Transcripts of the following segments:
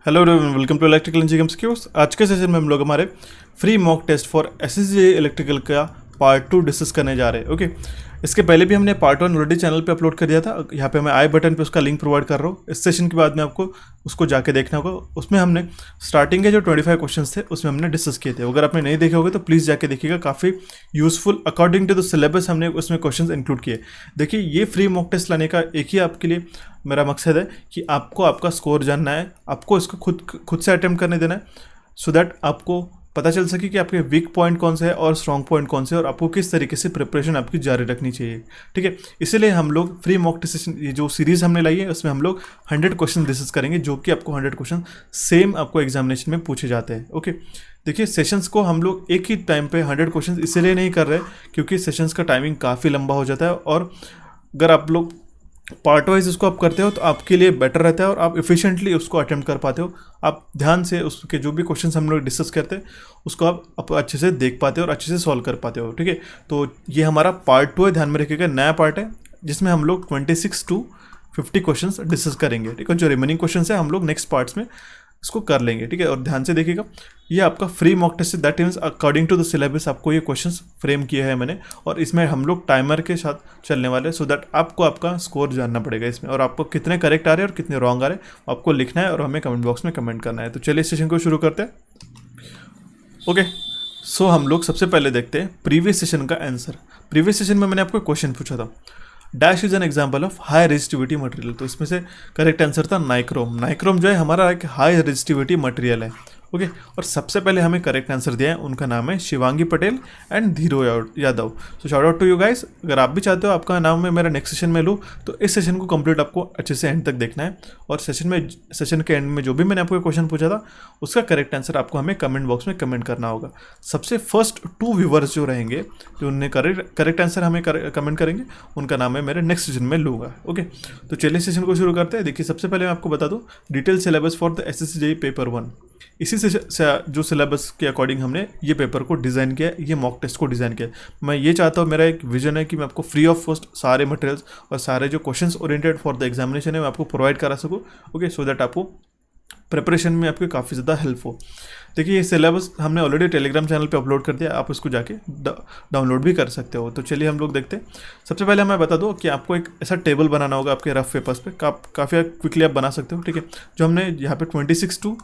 Hello everyone, welcome to electrical engineering skills. आज के session में हम लोग हमारे free mock test for SSC electrical का पार्ट 2 डिस्कस करने जा रहे हैं। ओके, इसके पहले भी हमने पार्ट 1 ऑलरेडी चैनल पे अपलोड कर दिया था। यहाँ पे मैं आई बटन पे उसका लिंक प्रोवाइड कर रहा हूँ। इस सेशन के बाद में आपको उसको जाके देखना होगा। उसमें हमने स्टार्टिंग के जो 25 क्वेश्चंस थे उसमें हमने डिस्कस किए थे। अगर आपने नहीं देखे होगे तो प्लीज़ जाके देखिएगा, काफ़ी useful according to the syllabus हमने उसमें क्वेश्चंस इंक्लूड किए। देखिए, ये फ्री मॉक टेस्ट लाने का एक ही आपके लिए मेरा मकसद है कि आपको आपका स्कोर जानना है, आपको इसको खुद से अटेम्प्ट करने देना है, सो दैट आपको पता चल सके कि आपके वीक पॉइंट कौन से है और स्ट्रॉन्ग पॉइंट कौन से है और आपको किस तरीके से प्रिपरेशन आपकी जारी रखनी चाहिए। ठीक है, इसीलिए हम लोग फ्री मॉक टेस्ट ये जो सीरीज़ हमने लाई है उसमें हम लोग 100 क्वेश्चन डिस्कस करेंगे, जो कि आपको 100 क्वेश्चन सेम आपको एग्जामिनेशन में पूछे जाते हैं। ओके, देखिए, सेशंस को हम लोग एक ही टाइम पे 100 क्वेश्चन इसलिए नहीं कर रहे क्योंकि सेशंस का टाइमिंग काफ़ी लंबा हो जाता है, और अगर आप लोग पार्ट वाइज उसको आप करते हो तो आपके लिए बेटर रहता है और आप इफ़िशिएंटली उसको अटेम्प्ट कर पाते हो। आप ध्यान से उसके जो भी क्वेश्चन हम लोग डिस्कस करते हैं उसको आप अच्छे से देख पाते हो और अच्छे से सॉल्व कर पाते हो। ठीक है, तो ये हमारा पार्ट 2 है, ध्यान में रखिएगा, नया पार्ट है जिसमें हम लोग 26 to 50 क्वेश्चन डिस्कस करेंगे। ठीक है, जो रिमेनिंग क्वेश्चन है हम लोग नेक्स्ट पार्ट्स में इसको कर लेंगे। ठीक है, और ध्यान से देखिएगा, ये आपका फ्री मॉक टेस्ट है, that means according to the syllabus आपको ये क्वेश्चंस फ्रेम किए हैं मैंने, और इसमें हम लोग टाइमर के साथ चलने वाले हैं, सो दैट आपको आपका स्कोर जानना पड़ेगा इसमें, और आपको कितने करेक्ट आ रहे हैं और कितने रॉन्ग आ रहे हैं आपको लिखना है और हमें कमेंट बॉक्स में कमेंट करना है। तो चलिए इस सेशन को शुरू करते हैं। ओके, सो हम लोग सबसे पहले देखते हैं प्रीवियस सेशन का आंसर। प्रीवियस सेशन में मैंने आपको क्वेश्चन पूछा था, dash is an example of high resistivity material. तो इसमें से करेक्ट आंसर था नाइक्रोम। नाइक्रोम जो है हमारा एक हाई रेजिस्टिविटी मटेरियल है। ओके, और सबसे पहले हमें करेक्ट आंसर दिया है, उनका नाम है Shivangi Patel and Dhiro Yadav. So shout out to you guys. अगर आप भी चाहते हो आपका नाम मैं मेरा नेक्स्ट सेशन में लूँ तो इस सेशन को कंप्लीट आपको अच्छे से एंड तक देखना है, और सेशन के एंड में जो भी मैंने आपको क्वेश्चन पूछा था उसका करेक्ट आंसर आपको हमें कमेंट बॉक्स में कमेंट करना होगा। सबसे फर्स्ट 2 व्यूवर्स जो रहेंगे, जो उन्हें करेक्ट आंसर हमें कमेंट करेंगे, उनका नाम है मेरे नेक्स्ट सेशन में लूँगा। ओके, तो चलिए सेशन को शुरू करते हैं। देखिए, सबसे पहले मैं आपको बता दूँ detail syllabus for the assessee JEE paper 1। इसी से जो सिलेबस के अकॉर्डिंग हमने ये पेपर को डिज़ाइन किया, ये मॉक टेस्ट को डिज़ाइन किया। मैं ये चाहता हूँ, मेरा एक विजन है कि मैं आपको फ्री ऑफ कॉस्ट सारे मटेरियल्स और सारे जो questions oriented for the examination है मैं आपको प्रोवाइड करा सकूँ। ओके, सो दैट आपको प्रिपरेशन में आपकी काफ़ी ज़्यादा हेल्प हो। देखिए, ये सिलेबस हमने ऑलरेडी टेलीग्राम चैनल पे अपलोड कर दिया, आप उसको जाके डाउनलोड भी कर सकते हो। तो चलिए हम लोग देखते हैं। सबसे पहले मैं बता दूं कि आपको एक ऐसा टेबल बनाना होगा आपके रफ पेपर्स पे, काफ़ी क्विकली आप बना सकते हो। ठीक है, जो हमने यहाँ पे 26 to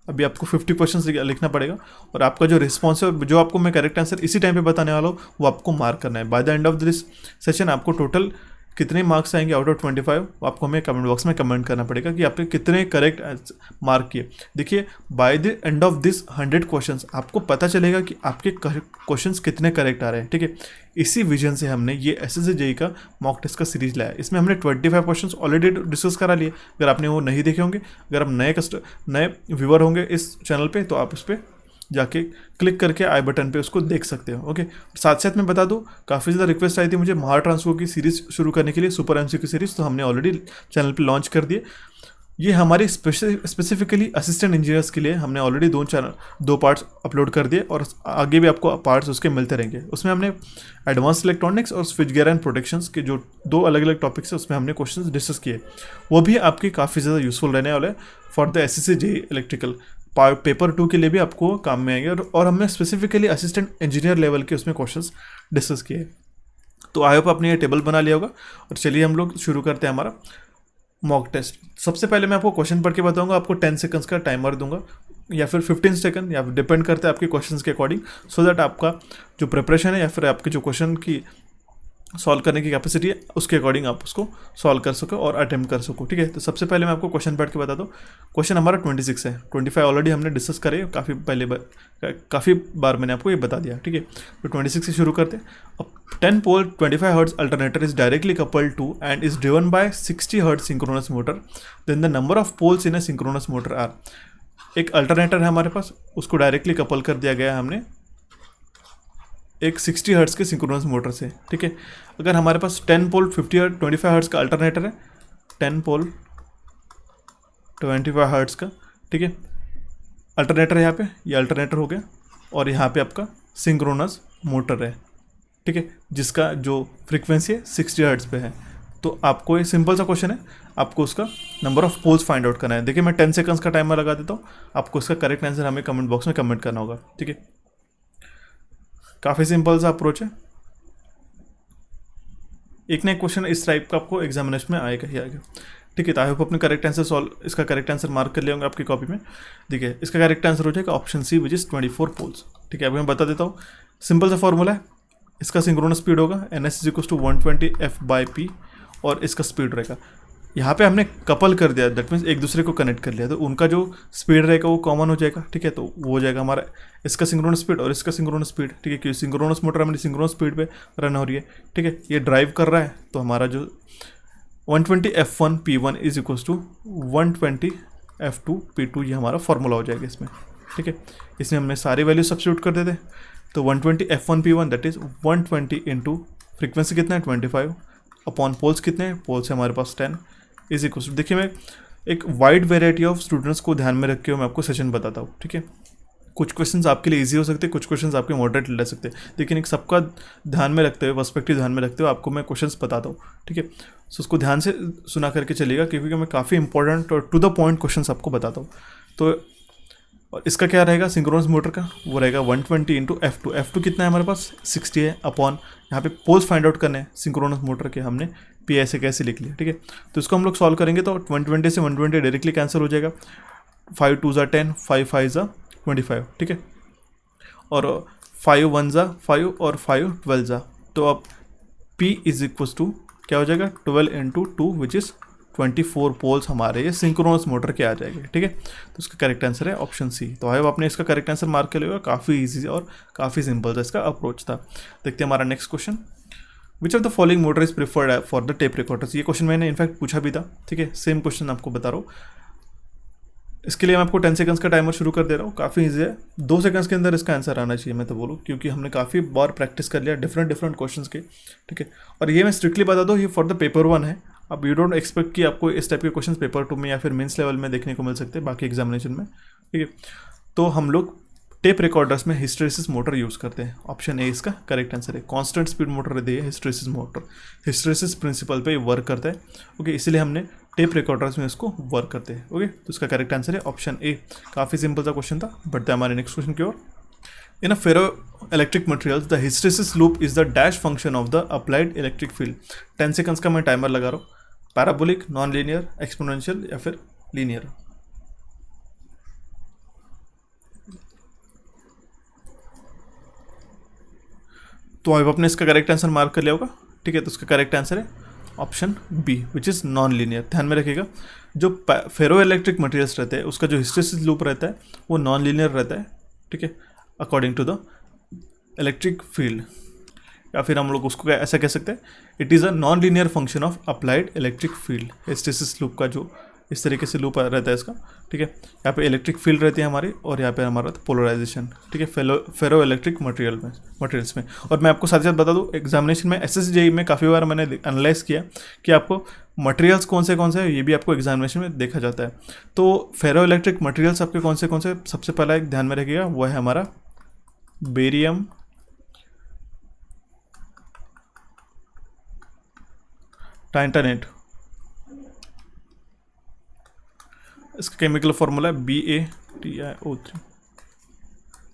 अभी आपको 50 क्वेश्चंस लिखना पड़ेगा, और आपका जो रिस्पॉन्स है, जो आपको मैं करेक्ट आंसर इसी टाइम पे बताने वाला हूँ, वो आपको मार्क करना है। Bye the end of this session आपको टोटल कितने मार्क्स आएंगे आउट ऑफ 25, आपको हमें कमेंट बॉक्स में कमेंट करना पड़ेगा कि आपने कितने करेक्ट मार्क किए। देखिए, bye the end of this 100 questions आपको पता चलेगा कि आपके क्वेश्चंस कितने करेक्ट आ रहे हैं। ठीक है, इसी विजन से हमने ये एसएससी जेईई का मॉक टेस्ट का सीरीज लाया है। इसमें हमने 25 क्वेश्चंस ऑलरेडी डिस्कस करा लिए। अगर आपने वो नहीं देखे होंगे, अगर आप नए व्यूअर होंगे इस चैनल पे, तो आप उस पर जाके क्लिक करके आई बटन पे उसको देख सकते हो। ओके, साथ साथ मैं बता दूं, काफ़ी ज़्यादा रिक्वेस्ट आई थी मुझे महाट्रांसफो की सीरीज़ शुरू करने के लिए, सुपर एमसीक्यू सीरीज़, तो हमने ऑलरेडी चैनल पे लॉन्च कर दिए। ये हमारे स्पेसिफिकली असिस्टेंट इंजीनियर्स के लिए हमने ऑलरेडी 2 पार्ट्स अपलोड कर दिए, और आगे भी आपको पार्ट्स उसके मिलते रहेंगे। उसमें हमने एडवांस इलेक्ट्रॉनिक्स और स्विच गियर एंड प्रोटेक्शंस के जो 2 अलग अलग टॉपिक्स है उसमें हमने क्वेश्चंस डिस्कस किए, वो भी आपके काफ़ी ज़्यादा यूजफुल रहने वाले for the assessee JEE electrical paper 2 के लिए भी आपको काम में आएंगे, और हमने स्पेसिफिकली असिस्टेंट इंजीनियर लेवल के उसमें क्वेश्चंस डिस्कस किए। तो आई होप आपने ये टेबल बना लिया होगा, और चलिए हम लोग शुरू करते हैं हमारा मॉक टेस्ट। सबसे पहले मैं आपको क्वेश्चन पढ़ के बताऊंगा, आपको 10 सेकंड्स का टाइमर दूंगा या फिर 15 सेकंड, या फिर डिपेंड करता है आपके क्वेश्चंस के अकॉर्डिंग, सो दैट आपका जो प्रिपरेशन है या फिर आपके जो क्वेश्चन की सॉल्व करने की कैपेसिटी है उसके अकॉर्डिंग आप उसको सॉल्व कर सको और अटेम्प्ट कर सको। ठीक है, तो सबसे पहले मैं आपको क्वेश्चन पढ़ के बता दूँ। क्वेश्चन हमारा 26 है, 25 ऑलरेडी हमने डिस्कस करे, काफ़ी बार मैंने आपको ये बता दिया। ठीक है, तो 26 से शुरू करते हैं। अब 10 pole 25 hertz alternator is directly coupled to and is driven by 60 hertz synchronous motor, then the number of poles in a synchronous motor are. एक अल्टरनेटर है हमारे पास, उसको डायरेक्टली कपल कर दिया गया है हमने एक 60 हर्ट्ज के सिंक्रोनस मोटर से। ठीक है, अगर हमारे पास 10 पोल 25 हर्ट्ज का अल्टरनेटर है, 10 पोल 25 हर्ट्ज का, ठीक है, अल्टरनेटर यहाँ पे, ये अल्टरनेटर हो गया, और यहाँ पे आपका सिंक्रोनस मोटर है। ठीक है, जिसका जो फ्रीक्वेंसी है 60 हर्ट्ज पे है। तो आपको ये सिंपल सा क्वेश्चन है, आपको उसका number of poles find out करना है। देखिए मैं 10 सेकंड्स का टाइमर लगा देता हूँ, आपको इसका करेक्ट आंसर हमें कमेंट बॉक्स में कमेंट करना होगा, ठीक है। काफ़ी सिंपल सा अप्रोच है। एक ना एक क्वेश्चन इस टाइप का आपको एग्जामिनेशन में आएगा ही आएगा, ठीक है। तो आई होप अपने करेक्ट आंसर सॉल्व, इसका करेक्ट आंसर मार्क कर लिए होंगे आपकी कॉपी में। देखिए इसका करेक्ट आंसर हो जाएगा option C which is 24 poles, ठीक है। अभी मैं बता देता हूँ, सिंपल सा फॉर्मूला है। इसका सिंक्रोनस स्पीड होगा NS = 120F/p और इसका स्पीड रहेगा, यहाँ पे हमने कपल कर दिया, दैट मीन्स एक दूसरे को कनेक्ट कर लिया, तो उनका जो स्पीड रहेगा वो कॉमन हो जाएगा, ठीक है। तो वो हो जाएगा हमारा इसका सिंक्रोनस स्पीड और इसका सिंक्रोनस स्पीड, ठीक है। क्योंकि सिंक्रोनस मोटर हमारी सिंक्रोनस स्पीड पे रन हो रही है, ठीक है। ये ड्राइव कर रहा है, तो हमारा जो 120F1P1 = 120F2P2 ये हमारा फॉर्मूला हो जाएगा इसमें, ठीक है। इसमें हमने सारी वैल्यू सब्स्टिट्यूट कर देते, तो 120F1P1 that is 120 into frequency कितना है 25 अपॉन पोल्स कितने हैं, पोल्स है हमारे पास 10 इज इक्वल। देखिए मैं एक वाइड वेराइटी ऑफ स्टूडेंट्स को ध्यान में रख के मैं आपको सेशन बताता हूँ, ठीक है। कुछ क्वेश्चंस आपके लिए इजी हो सकते हैं, कुछ क्वेश्चंस आपके मॉडरेट ले सकते हैं, लेकिन एक सबका ध्यान में रखते हुए, पर्सपेक्टिव ध्यान में रखते हुए आपको मैं क्वेश्चंस बताता हूँ, ठीक है। सो उसको ध्यान से सुना करके चलिएगा, क्योंकि मैं काफ़ी इंपॉर्टेंट और टू द पॉइंट क्वेश्चंस आपको बताता हूँ। तो और इसका क्या रहेगा सिंक्रोनस मोटर का, वो रहेगा 120 इंटू F2। F2 कितना है हमारे पास 60 है, अपॉन यहाँ पे पोल्स फाइंड आउट करने हैं सिंक्रोनस मोटर के, हमने पी ऐसे कैसे लिख लिया, ठीक है। तो इसको हम लोग सॉल्व करेंगे तो 120 से 120 डायरेक्टली कैंसिल हो जाएगा, 5 2 = 10, 5 5 = 25, ठीक है। और 5 1 = 5 और 5 12 ज़ा, तो अब P = क्या हो जाएगा 12 इंटू 2 विच इज़ 24 पोल्स हमारे ये सिंक्रोनस मोटर के आ जाएंगे, ठीक है। तो इसका करेक्ट आंसर है ऑप्शन सी। तो आई आपने इसका करेक्ट आंसर मार्क कर लिया, काफ़ी इजी और काफ़ी सिंपल था इसका अप्रोच था। देखते हैं हमारा next question, which of the following motor is preferred for the tape recorders. ये क्वेश्चन मैंने इनफैक्ट पूछा भी था, ठीक है। सेम क्वेश्चन आपको बता रहा हूँ। इसके लिए मैं आपको 10 सेकंड्स का टाइमर शुरू कर दे रहा हूँ, काफ़ी ईजी है, 2 सेकंड्स के अंदर इसका आंसर आना चाहिए मैं तो बोलूँ, क्योंकि हमने काफ़ी बार प्रैक्टिस कर लिया डिफरेंट क्वेश्चंस के, ठीक है। और ये मैं स्ट्रिक्टली बता दूँ, ये फॉर द पेपर 1 है। अब यू डोंट एक्सपेक्ट कि आपको इस टाइप के क्वेश्चन पेपर 2 में या फिर मेंस लेवल में देखने को मिल सकते हैं बाकी एग्जामिनेशन में, ठीक है। तो हम लोग टेप रिकॉर्डर्स में हिस्टैरिसीस मोटर यूज़ करते हैं, ऑप्शन ए इसका करेक्ट आंसर है। कांस्टेंट स्पीड मोटर है हिस्टैरिसीस मोटर, हिस्टैरिसीस प्रिंसिपल पे वर्क करता है, ओके। इसलिए हमने टेप रिकॉर्डर्स में इसको वर्क करते हैं, ओके। तो इसका करेक्ट आंसर है ऑप्शन ए। काफ़ी सिंपल सा क्वेश्चन था। बढ़ते हैं हमारे नेक्स्ट क्वेश्चन की ओर। In a ferroelectric materials, the hysteresis loop is the dash function of the applied electric field। 10 seconds का मैं टाइमर लगा रहा हूँ। पैराबोलिक, नॉन लीनियर, एक्सपोनेंशियल या फिर लीनियर। तो अब आपने इसका करेक्ट आंसर मार्क कर लिया होगा, ठीक है। तो इसका करेक्ट आंसर है option B which is non linear. ध्यान में रखिएगा, जो फेरो इलेक्ट्रिक मटेरियल्स रहते हैं उसका जो हिस्टेरिसिस लूप रहता है वो नॉन लीनियर रहता है, ठीक है, according to the electric field. या फिर हम लोग उसको ऐसा कह सकते हैं, it is a non linear function of applied electric field. Hysteresis loop का जो इस तरीके से लूप रहता है इसका, ठीक है। यहाँ पे इलेक्ट्रिक फील्ड रहती है हमारी और यहाँ पे हमारा पोलराइजेशन, ठीक है, फेरो इलेक्ट्रिक मटेरियल्स में। और मैं आपको साथ ही साथ बता दूँ, एग्जामिनेशन में SSJE में काफ़ी बार मैंने एनालाइज किया कि आपको मटेरियल्स कौन से हैं ये भी आपको एग्जामिनेशन में देखा जाता है। तो फेरो इलेक्ट्रिक मटेरियल्स आपके कौन से सबसे पहला एक ध्यान में रखिएगा, वो है हमारा बेरियम, टाइटेनेट। इसका केमिकल फॉर्मूला है BaTiO3।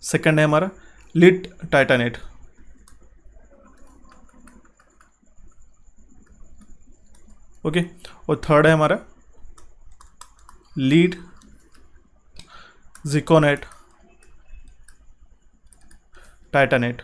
सेकंड है हमारा लीड टाइटेनेट, ओके। और थर्ड है हमारा लीड जिकोनेट टाइटेनेट,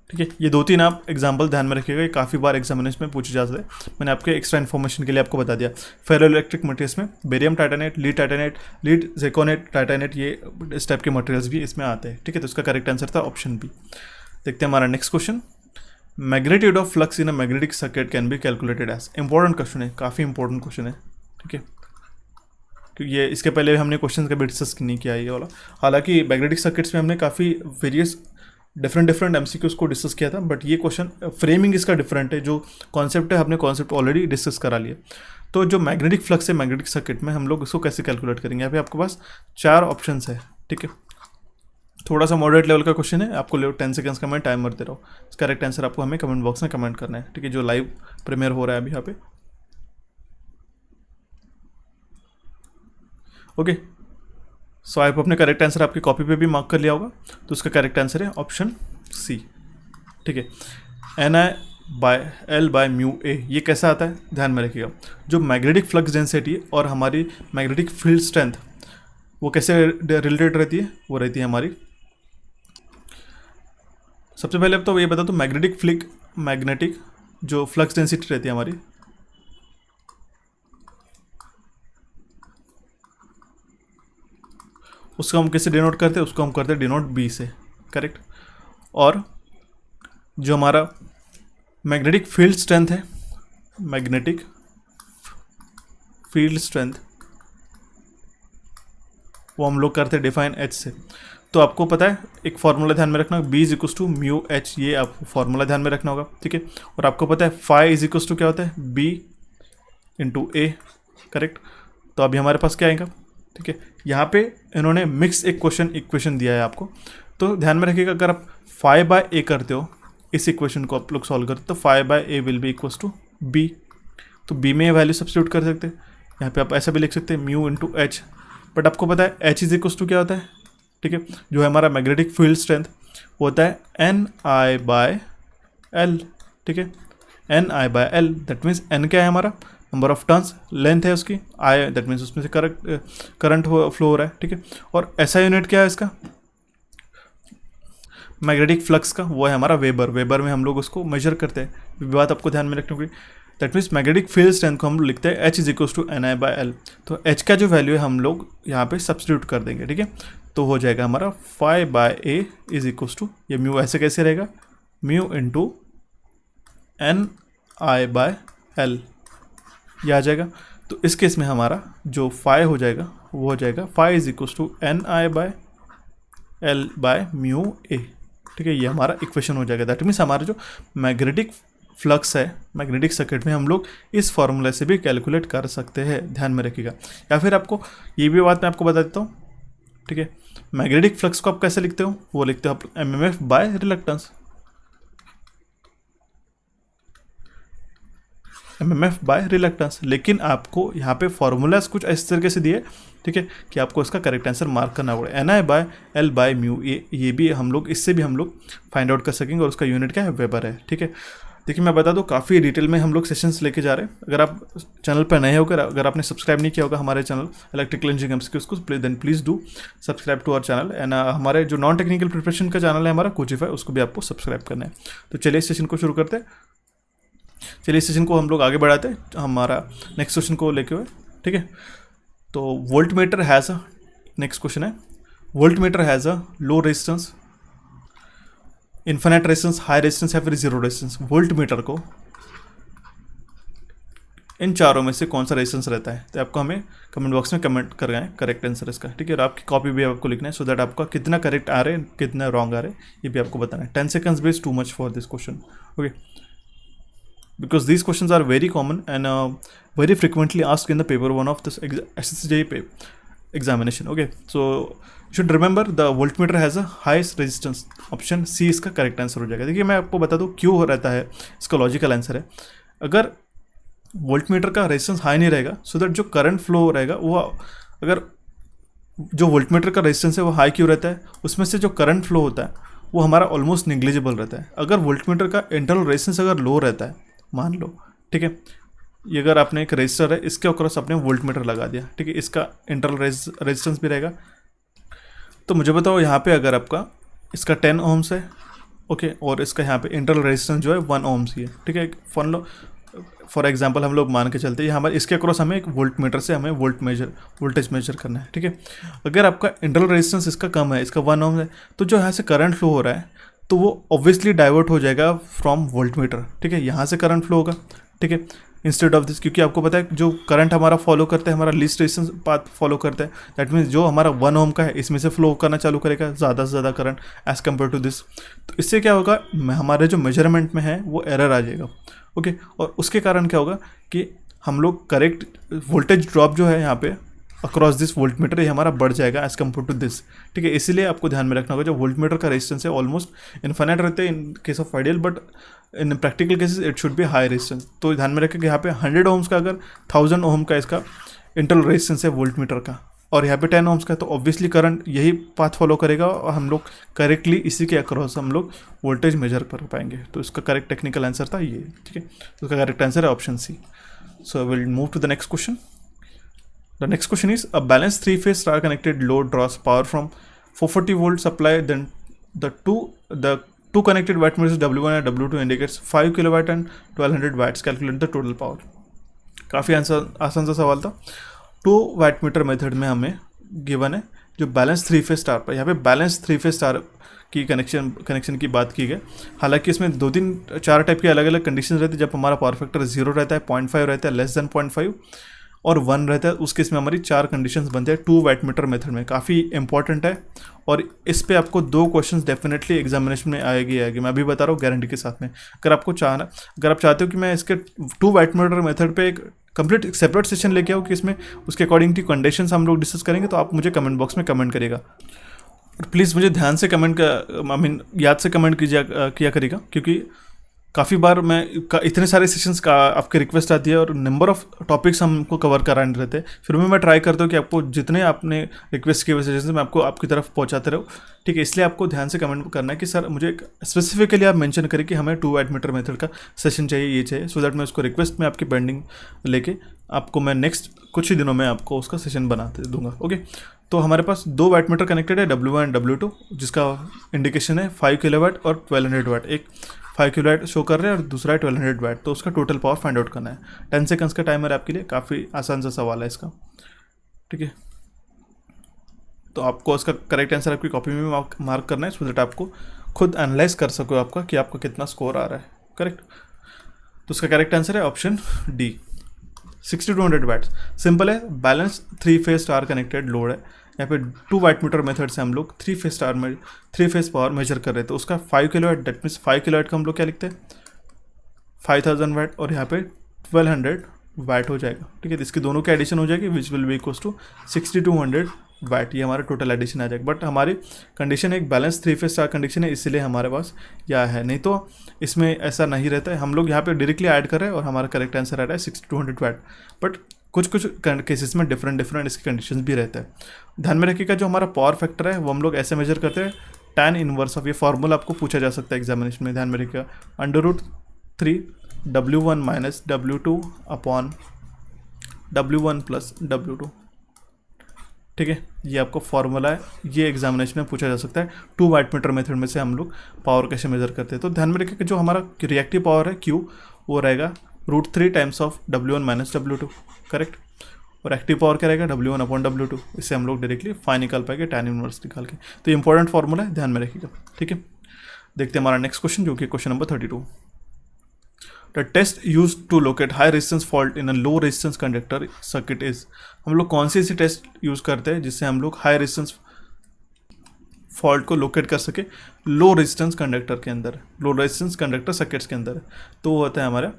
ठीक है। ये 2-3 आप एग्जाम्पल ध्यान में रखिएगा, ये काफ़ी बार एग्जामिनेशन में पूछे जाते हैं। मैंने आपके एक्स्ट्रा इन्फॉर्मेशन के लिए आपको बता दिया। फेरो इलेक्ट्रिक मटेरियल्स में बेरियम टाइटेनेट, लीड जिकोनेट टाइटेनेट, ये इस टाइप के मटेरियल्स भी इसमें आते हैं, ठीक है। तो इसका करेक्ट आंसर था ऑप्शन बी। देखते हैं हमारा next question, magnitude of flux in a magnetic circuit can be calculated as. Important question है, काफ़ी इंपॉर्टेंट क्वेश्चन है, ठीक है, क्योंकि ये इसके पहले हमने क्वेश्चन कभी डिस्कस नहीं किया ये वाला। हालांकि मैग्नेटिक सर्किट्स में हमने काफ़ी वेरियस डिफरेंट MCQs को डिस्कस किया था, बट ये क्वेश्चन फ्रेमिंग इसका डिफरेंट है। जो कॉन्सेप्ट है हमने कॉन्सेप्ट ऑलरेडी डिस्कस करा लिया। तो जो मैग्नेटिक फ्लक्स है मैग्नेटिक सर्किट में, हम लोग इसको कैसे कैलकुलेट करेंगे। यहाँ पे आपके पास 4 ऑप्शंस है, ठीक है। थोड़ा सा मॉडरेट लेवल का क्वेश्चन है, आपको 10 सेकंड्स का मैं टाइमर दे रहा हूँ। करेक्ट आंसर आपको हमें कमेंट बॉक्स में कमेंट करना है, ठीक है, जो लाइव प्रीमियर हो रहा है अभी यहाँ पे। ओके, सो आप अपने करेक्ट आंसर आपकी कॉपी पे भी मार्क कर लिया होगा, तो उसका करेक्ट आंसर है ऑप्शन सी। ठीक है, Ni/L/μA ये कैसा आता है ध्यान में रखिएगा, जो मैग्नेटिक फ्लक्स डेंसिटी और हमारी मैग्नेटिक फील्ड स्ट्रेंथ वो कैसे रिलेटेड रहती है, वो रहती है हमारी, सबसे पहले अब तो ये बता दो मैग्नेटिक जो फ्लक्स डेंसिटी रहती है हमारी, उसको हम कैसे डिनोट करते हैं, उसको हम करते हैं डिनोट बी से, करेक्ट। और जो हमारा मैग्नेटिक फील्ड स्ट्रेंथ है, मैग्नेटिक फील्ड स्ट्रेंथ वो हम लोग करते हैं डिफाइन एच से। तो आपको पता है एक फॉर्मूला ध्यान में रखना, B is equals to mu H, ये आपको फॉर्मूला ध्यान में रखना होगा, ठीक है। और आपको पता है फाई इज इक्वल्स टू क्या होता है, B इंटू ए, करेक्ट। तो अभी हमारे पास क्या आएगा, ठीक है। यहाँ पे इन्होंने मिक्स इक्वेशन दिया है आपको, तो ध्यान में रखिएगा अगर आप फाई बाय ए करते हो, इस इक्वेशन को आप लोग सॉल्व करते हो, तो phi by A will be equals to B, तो बी में ये वैल्यू सब्स्टिट्यूट कर सकते हैं। यहाँ पे आप ऐसा भी लिख सकते हैं म्यू इंटू एच, बट आपको पता है एच इज इक्वल्स टू क्या होता है, ठीक है। जो है हमारा मैग्नेटिक फील्ड स्ट्रेंथ वो होता है Ni/L, ठीक है, Ni/L, दैट मीन्स N क्या है हमारा, नंबर ऑफ टर्न्स, लेंथ है उसकी, I दैट मीन्स उसमें से करंट फ्लो हो रहा है, ठीक है। और ऐसा यूनिट क्या है इसका मैग्नेटिक फ्लक्स का, वो है हमारा वेबर में हम लोग उसको मेजर करते हैं, बात आपको ध्यान में रखनी होगी। That means magnetic field strength को हम लिखते हैं H is equals to Ni/L, तो H का जो वैल्यू है हम लोग यहाँ पे सब्स्टिट्यूट कर देंगे, ठीक है। तो हो जाएगा हमारा phi by A is equals to, ये म्यू ऐसे कैसे रहेगा, म्यू इंटू Ni/L, ये आ जाएगा। तो इस केस में हमारा जो फाई हो जाएगा वो हो जाएगा phi is equals to Ni/L/μA, ठीक है। ये हमारा इक्वेशन हो जाएगा। दैट मीन्स हमारा जो मैग्नेटिक फ्लक्स है मैग्नेटिक सर्किट में हम लोग इस फॉर्मूले से भी कैलकुलेट कर सकते हैं, ध्यान में रखिएगा। या फिर आपको ये भी बात मैं आपको बता देता हूँ, ठीक है। मैग्नेटिक फ्लक्स को आप कैसे लिखते हो, वो लिखते हो आप MMF by reluctance, MMF by reluctance. लेकिन आपको यहाँ पे फॉर्मूलाज कुछ इस तरीके से दिए, ठीक है, कि आपको इसका करेक्ट आंसर मार्क करना पड़े। Ni/L/μ ये भी हम लोग, इससे भी हम लोग फाइंड आउट कर सकेंगे, और उसका यूनिट क्या है, वेबर है, ठीक है। देखिए मैं बता दूं काफ़ी डिटेल में हम लोग सेशंस लेके जा रहे हैं। अगर आप चैनल पर नए होकर, अगर आपने सब्सक्राइब नहीं किया होगा हमारे चैनल इलेक्ट्रिकल इंजीनियरिंग MCQs को, then please do subscribe to our channel. And हमारे जो नॉन टेक्निकल प्रिपरेशन का चैनल है हमारा कोचिफाई, उसको भी आपको सब्सक्राइब करना है। तो चलिए इस सेशन को शुरू करते हैं, चलिए इस सेशन को हम लोग आगे बढ़ाते हैं, हमारा नेक्स्ट क्वेश्चन को लेके हुए, ठीक है। तो volt meter has a, next question है, volt meter has a low resistance, infinite resistance, high resistance या फिर जीरो रेजिस्टेंस। वोल्ट मीटर को इन चारों में से कौन सा रेजिस्टेंस रहता है, तो आपको हमें कमेंट बॉक्स में कमेंट कर गए करेक्ट आंसर इसका, ठीक है। और आपकी कॉपी भी आपको लिखना है, सो दैट आपका कितना करेक्ट आ रहे हैं कितना रॉन्ग आ रहे हैं ये भी आपको बताना है। 10 seconds भी is too much for this question, okay, because these questions are very common and very frequently asked in the paper 1 of this SSJ examination, okay। So you should remember the voltmeter has a highest resistance, option C इसका correct answer हो जाएगा। देखिए मैं आपको बता दूं क्यों हो रहता है, इसका लॉजिकल आंसर है, अगर वोल्टमीटर का रेजिस्टेंस हाई नहीं रहेगा, सो दैट जो करंट फ्लो रहेगा वो, अगर जो वोल्टमीटर का रेजिस्टेंस है वो हाई क्यों रहता है, उसमें से जो करंट फ्लो होता है वो हमारा ऑलमोस्ट निग्लिजिबल रहता है। अगर वोल्टमीटर का इंटरनल रेजिस्टेंस अगर लो रहता है, मान लो, ठीक है, ये अगर आपने एक रेजिस्टर है, इसके अक्रॉस आपने वोल्टमीटर लगा दिया, ठीक है, इसका इंटरनल रेजिस्टेंस भी रहेगा। तो मुझे बताओ यहाँ पे अगर आपका इसका 10 ohms है, ओके, और इसका यहाँ पे इंटरनल रेजिस्टेंस जो है 1 ohms ही है, ठीक है। फॉर एग्जांपल हम लोग मान के चलते हैं हमारे इसके अक्रॉस हमें एक वोल्टमीटर से हमें वोल्टेज मेजर करना है, ठीक है। अगर आपका इंटरनल रेजिस्टेंस इसका कम है, इसका 1 ohms है, तो जो यहाँ से करंट फ्लो हो रहा है तो वो ऑब्वियसली डाइवर्ट हो जाएगा फ्रॉम वोल्टमीटर, ठीक है, यहाँ से करंट फ्लो होगा, ठीक है, इंस्टेड ऑफ दिस, क्योंकि आपको पता है जो करंट हमारा फॉलो करता है, हमारा लीस्ट रेजिस्टेंस पाथ फॉलो करता है, दैट मीन्स जो हमारा 1 ohm का है इसमें से फ्लो करना चालू करेगा ज़्यादा से ज़्यादा current as compare to this. तो इससे क्या होगा, हमारे जो मेजरमेंट में है वो एरर आ जाएगा, ओके। और उसके कारण क्या होगा कि हम लोग करेक्ट वोल्टेज ड्रॉप जो है यहाँ पे अक्रॉस दिस वोल्टमीटर ये हमारा बढ़ जाएगा एज कम्पेयर टू दिस, ठीक है। इसीलिए आपको ध्यान में रखना होगा जो वोल्टमीटर का रेजिस्टेंस है ऑलमोस्ट इन्फिनिट रहते हैं इन case of ideal, but in practical cases it should be high resistance. तो ध्यान में रखें कि यहाँ पे 100 ohms का अगर 1000 ohm का इसका इंटरनल रेजिस्टेंस है वोल्टमीटर का, और यहाँ पे 10 ohms का है, तो ऑब्वियसली करंट यही पाथ फॉलो करेगा और हम लोग करेक्टली इसी के अक्रॉस हम लोग वोल्टेज मेजर कर पाएंगे। तो इसका करेक्ट टेक्निकल आंसर था ये, ठीक है। तो इसका करेक्ट आंसर है option C. So will move to the next question. The next question is a balance 3-phase star connected load draws power from 440 volt supply, then the two connected wattmeters W1 and W2 indicates 5 kilowatt and 1200 watts. Calculate the total power. काफ़ी आसान सा सवाल था। 2 wattmeter method में हमें given है जो balance 3-phase star पर, यहाँ पे बैलेंस 3-phase स्टार की कनेक्शन की बात की गई। हालांकि इसमें 2-3-4 टाइप के अलग अलग कंडीशन रहती है। जब हमारा पावर फैक्टर 0 रहता है, 0.5 रहता है, लेस देन 0.5 और 1 रहता है, उस केस में हमारी 4 कंडीशंस बनते हैं 2 wattmeter मेथड में। काफ़ी इंपॉर्टेंट है और इस पे आपको 2 क्वेश्चंस डेफिनेटली एग्जामिनेशन में आएगी। मैं अभी बता रहा हूँ गारंटी के साथ में। अगर आप चाहते हो कि मैं इसके 2 wattmeter मेथड पे एक कंप्लीट सेपरेट सेशन लेके आऊँ कि इसमें उसके अकॉर्डिंग की कंडीशंस हम लोग डिस्कस करेंगे, तो आप मुझे कमेंट बॉक्स में कमेंट करिएगा। और प्लीज़ मुझे ध्यान से कमेंट याद से कमेंट किया करिएगा, क्योंकि काफ़ी बार इतने सारे सेशंस का आपकी रिक्वेस्ट आती है और नंबर ऑफ टॉपिक्स हमको कवर कराने रहते हैं। फिर भी मैं ट्राई करता हूँ कि आपको जितने आपने रिक्वेस्ट किए हुए सेशंस मैं आपको आपकी तरफ पहुँचाते रहूँ, ठीक है। इसलिए आपको ध्यान से कमेंट करना है कि सर मुझे स्पेसिफिकली आप मेंशन करें कि हमें 2 wattmeter मेथड का सेशन चाहिए, ये चाहिए, सो दैट मैं उसको रिक्वेस्ट में आपकी पेंडिंग लेके आपको मैं नेक्स्ट कुछ ही दिनों में आपको उसका सेशन बना दूंगा, ओके। तो हमारे पास 2 wattmeter कनेक्टेड है, W1 एंड W2, जिसका इंडिकेशन है 5 किलोवाट और 1200 वाट। एक 5 किलोवाट शो कर रहे हैं और दूसरा है 1200 वाट। तो उसका टोटल पावर फाइंड आउट करना है। 10 सेकंड्स का टाइमर आपके लिए, काफ़ी आसान सा सवाल है इसका, ठीक है। तो आपको इसका करेक्ट आंसर आपकी कॉपी में मार्क करना है, सो दैट आपको खुद एनालाइज कर सको आपका कि आपका कितना स्कोर आ रहा है, करेक्ट। तो उसका करेक्ट आंसर है ऑप्शन डी, 6200 वाट्स। सिंपल है, balance 3-phase star connected load है। यहाँ पे 2 wattmeter मेथड से हम लोग 3-phase पावर मेजर कर रहे थे। तो उसका 5 किलोवाट, दैट मीन्स 5 किलोवाट का हम लोग क्या लिखते हैं 5000 वाट, और यहाँ पे 1200 वाट हो जाएगा, ठीक है। तो इसकी दोनों की एडिशन हो जाएगी, which will be equals to 6200 watt. ये हमारा टोटल एडिशन आ जाएगा। बट हमारी कंडीशन एक बैलेंस 3-phase स्टार कंडीशन है, इसलिए हमारे पास यह है, नहीं तो इसमें ऐसा नहीं रहता है। हम लोग यहाँ पे डायरेक्टली ऐड कर रहे हैं और हमारा करेक्ट आंसर आ रहा है 6200 वाट। बट कुछ केसेस में डिफरेंट इसकी कंडीशंस भी रहता है। ध्यान में रखिएगा, जो हमारा पावर फैक्टर है वो हम लोग ऐसे मेजर करते हैं, tan इनवर्स ऑफ, ये फार्मूला आपको पूछा जा सकता है एग्जामिनेशन में, ध्यान में रखिएगा, √3 W1 minus W2 upon W1 plus W2, ठीक है। ये आपको फार्मूला है, ये एग्जामिनेशन में पूछा जा सकता है। 2 wattmeter मेथड में से हम लोग पावर कैसे मेजर करते हैं। तो ध्यान में रखिए कि जो हमारा रिएक्टिव पावर है Q, वो रहेगा √3 times of W1 minus W2, correct. और एक्टिव पावर क्या रहेगा W1 अपॉन W2। इससे हम लोग डायरेक्टली फाइन निकाल पाएंगे, tan इनवर्स निकाल के। तो ये इंपॉर्टेंट फार्मूला है, ध्यान में रखिएगा, ठीक है। देखते हैं हमारा नेक्स्ट क्वेश्चन, जो कि question number 32। The test use to locate high resistance fault in a low resistance conductor circuit is. हम लोग कौन सी ऐसी टेस्ट यूज करते हैं जिससे हम लोग हाई रेजिस्टेंस फॉल्ट को लोकेट कर सके लो रेजिस्टेंस कंडक्टर के अंदर, लो रेजिस्टेंस कंडक्टर सर्किट्स के अंदर। तो वो होता है हमारा,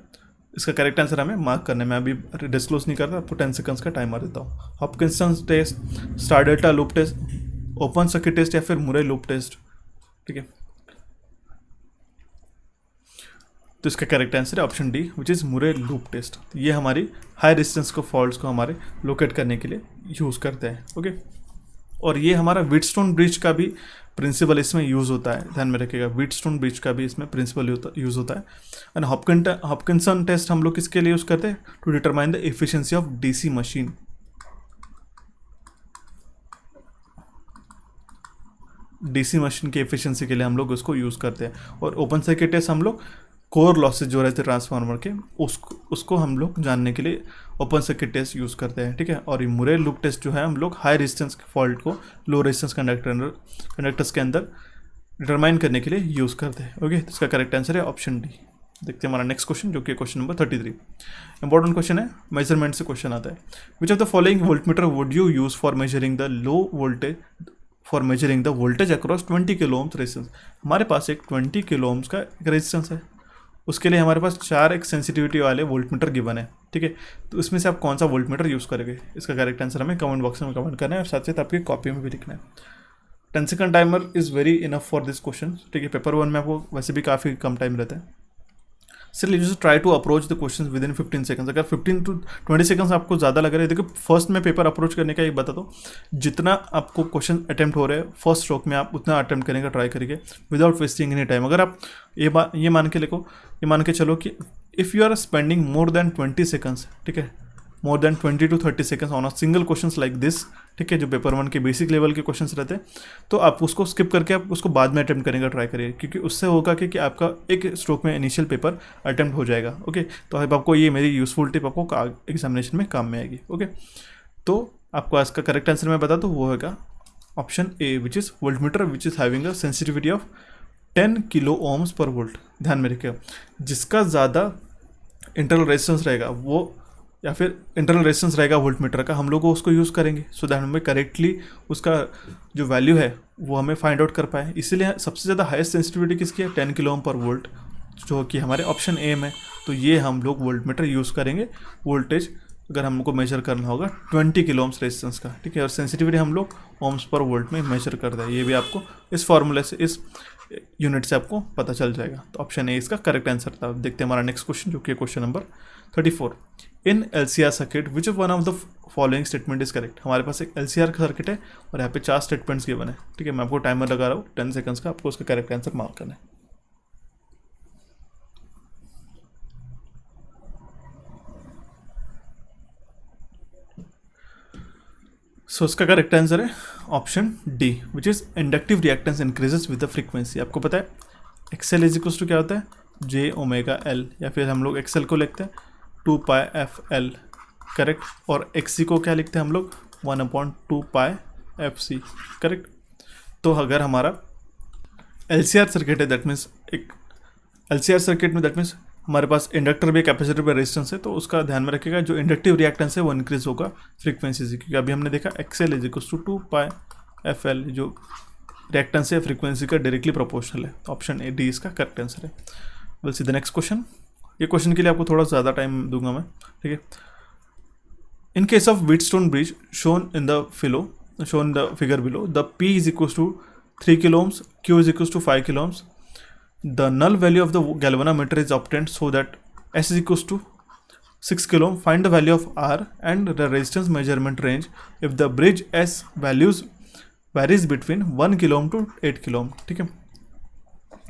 इसका करेक्ट आंसर हमें मार्क करने में, अभी डिस्क्लोज नहीं कर रहा, आपको 10 सेकंड्स का टाइमर देता हूँ। Hopkinson test, star delta loop test, open circuit test या फिर मुरे लूप टेस्ट, ठीक है। तो इसका करेक्ट आंसर है option D, which is Murray loop test. ये हमारी हाई रेजिस्टेंस को फॉल्ट्स को हमारे लोकेट करने के लिए यूज़ करते हैं, ओके। और ये हमारा व्हीटस्टोन ब्रिज का भी प्रिंसिपल इसमें यूज़ होता है, ध्यान में रखिएगा। व्हीटस्टोन ब्रिज का भी इसमें प्रिंसिपल यूज़ होता है। एंड हॉपकिंसन टेस्ट हम लोग किसके लिए यूज़ करते हैं, to determine the efficiency of DC machine. DC machine की एफिशिएंसी के लिए हम लोग उसको यूज़ करते हैं। और ओपन सर्किट टेस्ट हम लोग कोर लॉसेज जो रहते हैं ट्रांसफार्मर के, उसको हम लोग जानने के लिए ओपन सर्किट टेस्ट यूज़ करते हैं, ठीक है। और ये मुरे लूप टेस्ट जो है हम लोग हाई रेजिस्टेंस फॉल्ट को लो रेजिस्टेंस कंडक्टर्स के अंदर डिटरमाइन करने के लिए यूज़ करते हैं, ओके। तो इसका करेक्ट आंसर है ऑप्शन डी। देखते हैं हमारा नेक्स्ट क्वेश्चन, जो कि क्वेश्चन नंबर 33। इंपॉर्टेंट क्वेश्चन है, मेजरमेंट से क्वेश्चन आता है। Which of the following voltmeter would you use for measuring the voltage across 20 kilo ohms resistance. हमारे पास एक 20 किलो ओम्स का रेजिस्टेंस है, उसके लिए हमारे पास 4 एक सेंसिटिविटी वाले वोल्टमीटर गिवन है, ठीक है। तो इसमें से आप कौन सा वोल्टमीटर यूज़ करेंगे, इसका करेक्ट आंसर हमें कमेंट बॉक्स में कमेंट करना है, और साथ साथ आपकी कॉपी में भी लिखना है। 10 second timer is very enough for this question, ठीक है। पेपर 1 में आपको वैसे भी काफ़ी कम टाइम रहता है। इसलिए just try to approach the question within 15 seconds. अगर 15 to 20 सेकंड्स आपको ज़्यादा लग रहा है, देखो फर्स्ट में पेपर अप्रोच करने का एक बताता हूँ, जितना आपको क्वेश्चन अटैम्प्ट हो रहे हैं फर्स्ट स्ट्रोक में आप उतना अटैम्प्ट करने का ट्राई करिए विदाउट वेस्टिंग एनी टाइम। अगर आप ये मान के चलो कि if you are spending more than 20 seconds, ठीक है, more than 20 to 30 seconds on a single question like this, ठीक है, जो पेपर 1 के बेसिक लेवल के क्वेश्चंस रहते हैं, तो आप उसको स्किप करके आप उसको बाद में अटेम्प्ट करने का ट्राई करिए, क्योंकि उससे होगा कि आपका एक स्ट्रोक में इनिशियल पेपर अटेम्प्ट हो जाएगा। ओके, तो अब आपको ये मेरी यूजफुल टिप आपको एग्जामिनेशन में काम में आएगी। ओके, तो आपको इसका करेक्ट आंसर मैं बता दूँ, वो होगा option A, which is voltmeter which is having a sensitivity of 10 kilo ohms per volt. ध्यान में रखिएगा, जिसका ज़्यादा इंटरनल रेजिस्टेंस रहेगा वो, या फिर इंटरनल रेजिस्टेंस रहेगा वोल्ट मीटर का, हम लोग उसको यूज़ करेंगे सो दैट हमें करेक्टली उसका जो वैल्यू है वो हमें फाइंड आउट कर पाए। इसीलिए सबसे ज़्यादा हाईएस्ट सेंसिटिविटी किसकी है, 10 किलो ओम पर वोल्ट, जो कि हमारे ऑप्शन ए में। तो ये हम लोग वोल्ट मीटर यूज़ करेंगे वोल्टेज अगर हमको मेजर करना होगा 20 किलो ओम्स रेजिस्टेंस का, ठीक है, और सेंसिटिविटी हम लोग ओम्स पर वोल्ट में मेजर करते हैं। ये भी आपको इस फॉर्मूले से, इस यूनिट से आपको पता चल जाएगा। तो ऑप्शन ए इसका करेक्ट आंसर था। अब देखते हैं हमारा नेक्स्ट क्वेश्चन, जो कि question number 34। In LCR circuit which one of the following statement is correct. हमारे पास एक LCR का सर्किट है और यहाँ पे 4 स्टेटमेंट्स गिवन है, ठीक है, मैं आपको टाइमर लगा रहा हूँ 10 सेकंड्स का, आपको उसका करेक्ट आंसर मार्क करना है। सो इसका करेक्ट आंसर है option D, which is inductive reactance increases with the frequency. आपको पता है एक्सएल इज इक्वल्स टू क्या होता है, जे ओमेगा एल, या फिर हम लोग एक्सएल को लिखते हैं 2 पाई एफ एल, करेक्ट, और एक्सी को क्या लिखते हैं हम लोग 1/2 पाई एफ सी, करेक्ट। तो अगर हमारा LCR सर्किट है, दैट मीन्स एक LCR सर्किट में दैट मीन्स हमारे पास इंडक्टर भी कैपेसिटर भी रेजिस्टेंस है, तो उसका ध्यान में रखिएगा जो इंडक्टिव रिएक्टेंस है वो इंक्रीज होगा फ्रीक्वेंसी से, क्योंकि अभी हमने देखा XL is equals to 2 pi F L, जो रिएक्टेंस है फ्रीक्वेंसी का डायरेक्टली प्रोपोर्शनल है। ऑप्शन ए डी इसका करेक्ट आंसर है। Will see the next question. ये क्वेश्चन के लिए आपको थोड़ा ज़्यादा टाइम दूंगा मैं, ठीक है। In case of Wheatstone bridge shown in the figure below, the P is equals to 3 kilo ohms, Q is equals to 5 kilo ohms, the null value of the galvanometer is obtained so that S is equals to 6 kilo ohm. Find the value of R and the resistance measurement range if the bridge S varies between 1 kilo ohm to 8 kilo ohm, ठीक है।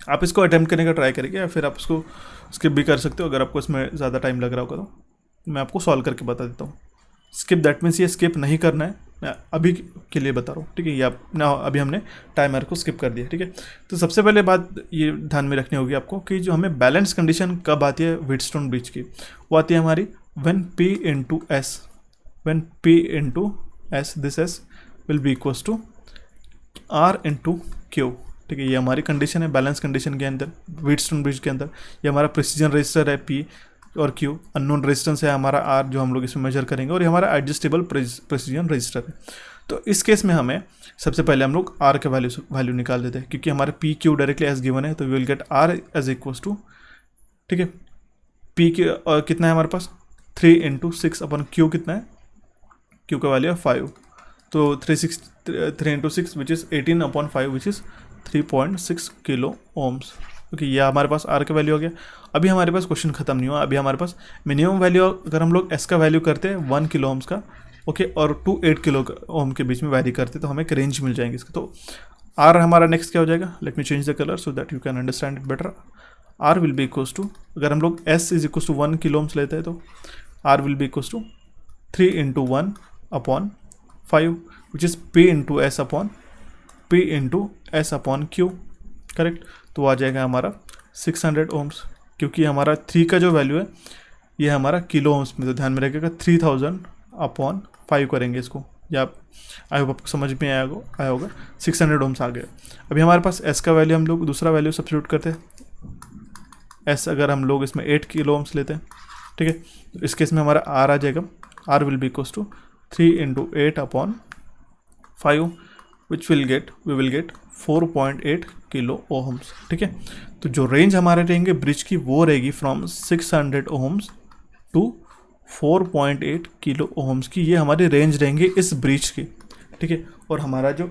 आप इसको attempt करने का try करेंगे या फिर आप इसको स्किप भी कर सकते हो, अगर आपको इसमें ज़्यादा टाइम लग रहा होगा तो मैं आपको सॉल्व करके बता देता हूँ। स्किप दैट मीन्स ये स्किप नहीं करना है, मैं अभी के लिए बता रहा हूँ, ठीक है। ये आप ना अभी हमने टाइमर को स्किप कर दिया, ठीक है। तो सबसे पहले बात ये ध्यान में रखनी होगी आपको कि जो हमें बैलेंस कंडीशन कब आती है व्हीटस्टोन ब्रिज की, वो आती है हमारी when P into S this S will be equals to R into Q, ठीक है। ये हमारी कंडीशन है बैलेंस कंडीशन के अंदर व्हीटस्टोन ब्रिज के अंदर। ये हमारा प्रिसीजन रजिस्टर है P और Q, अननोन रेजिस्टेंस है हमारा R जो हम लोग इसमें मेजर करेंगे, और ये हमारा एडजस्टेबल प्रिसीजन रजिस्टर है। तो इस केस में हमें सबसे पहले हम लोग R के वैल्यू निकाल देते हैं, क्योंकि हमारे P Q directly as given है, तो we will get R as equals to, ठीक है, P कितना है हमारे पास 3 इंटू 6 अपन Q कितना है, Q का वैल्यू है 5, तो 3 into 6 which is 18/5 which is 3.6 kilo ohms, क्योंकि ये हमारे पास R का वैल्यू हो गया। अभी हमारे पास क्वेश्चन खत्म नहीं हुआ, अभी हमारे पास मिनिमम वैल्यू अगर हम लोग S का वैल्यू करते हैं 1 किलो ओम्स का, ओके, और 2 8 किलो ओम के बीच में वैरी करते तो हमें एक रेंज मिल जाएंगे इसका। तो R हमारा नेक्स्ट क्या हो जाएगा, let me change the colour so that you can understand it better. R will be equals to, अगर हम लोग S is equals to 1 kilo ohms लेते हैं तो R will be equals to 3 into 1/5 which is P into S upon Q, correct. तो आ जाएगा हमारा 600 ओम्स, क्योंकि हमारा 3 का जो वैल्यू है ये हमारा किलो ओम्स में, तो ध्यान में रखिएगा 3000/5 करेंगे इसको, या आई होप आपको समझ में आया होगा 600 ओम्स आ गया। अभी हमारे पास S का वैल्यू हम लोग दूसरा वैल्यू सब्स्टिट्यूट करते हैं, S अगर हम लोग इसमें 8 किलो ओम्स लेते हैं, ठीक है, तो इस केस में हमारा R आ जाएगा, R will be equals to 3 into 8/5 which we will get 4.8 kilo ohms, ठीक है। तो जो रेंज हमारे रहेंगे ब्रिज की वो रहेगी from 600 ohms to 4.8 kilo ohms की, ये हमारी रेंज रहेंगे इस ब्रिज की, ठीक है। और हमारा जो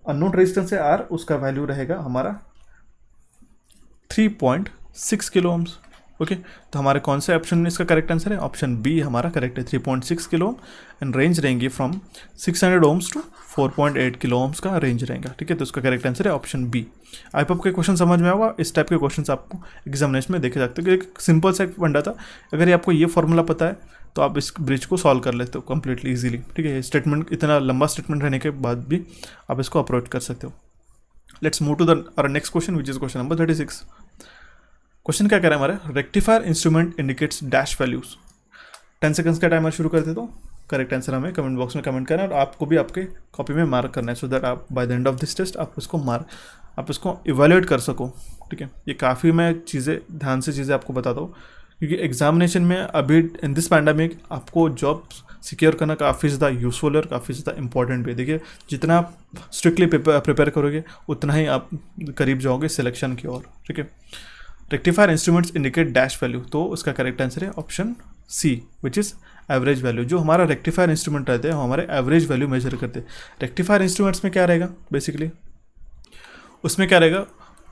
अननोन रेजिस्टेंस है R, उसका वैल्यू रहेगा हमारा 3.6 किलो ओम्स, ओके तो हमारे कौन से ऑप्शन में इसका करेक्ट आंसर है? ऑप्शन बी हमारा करेक्ट है, 3.6 किलो ओम एंड रेंज रहेंगी from 600 ohms to 4.8 kilo ohms का रेंज रहेगा। ठीक है, तो इसका करेक्ट आंसर है ऑप्शन बी। आई होप के क्वेश्चन समझ में होगा। इस टाइप के क्वेश्चन आपको एग्जामिनेशन में देखे जाते हैं। एक सिंपल सा फंडा था, अगर ये आपको ये फॉर्मूला पता है तो आप इस ब्रिज को सॉल्व कर लेते हो कंप्लीटली इजीली। ठीक है, स्टेटमेंट इतना लंबा स्टेटमेंट रहने के बाद भी आप इसको अप्रोच कर सकते हो। Let's move to the our next question which is question number 36। Question क्या कह रहा है हमारा? Rectifier instrument indicates dash values. 10 seconds का टाइमर शुरू करते तो करेक्ट आंसर हमें कमेंट बॉक्स में कमेंट करना है और आपको भी आपके कॉपी में मार्क करना है सो दैट आप by the end of this test आप इसको इवेल्युएट कर सको। ठीक है, ये काफ़ी मैं चीज़ें ध्यान से चीज़ें आपको बताता हूँ क्योंकि एग्जामिनेशन में अभी इन दिस पैंडेमिक आपको जॉब सिक्योर करना काफ़ी ज़्यादा यूजफुल है और काफ़ी ज़्यादा इंपॉर्टेंट भी है। देखिए, जितना आप स्ट्रिक्टली प्रिपेयर करोगे उतना ही आप करीब जाओगे सिलेक्शन की ओर। ठीक है, rectifier instruments indicate dash value, तो उसका करेक्ट आंसर है option C which is average value. जो हमारा रेक्टिफायर इंस्ट्रूमेंट रहते हैं वो हमारे एवरेज वैल्यू मेजर करते हैं। रेक्टिफायर इंस्ट्रूमेंट्स में क्या रहेगा बेसिकली, उसमें क्या रहेगा,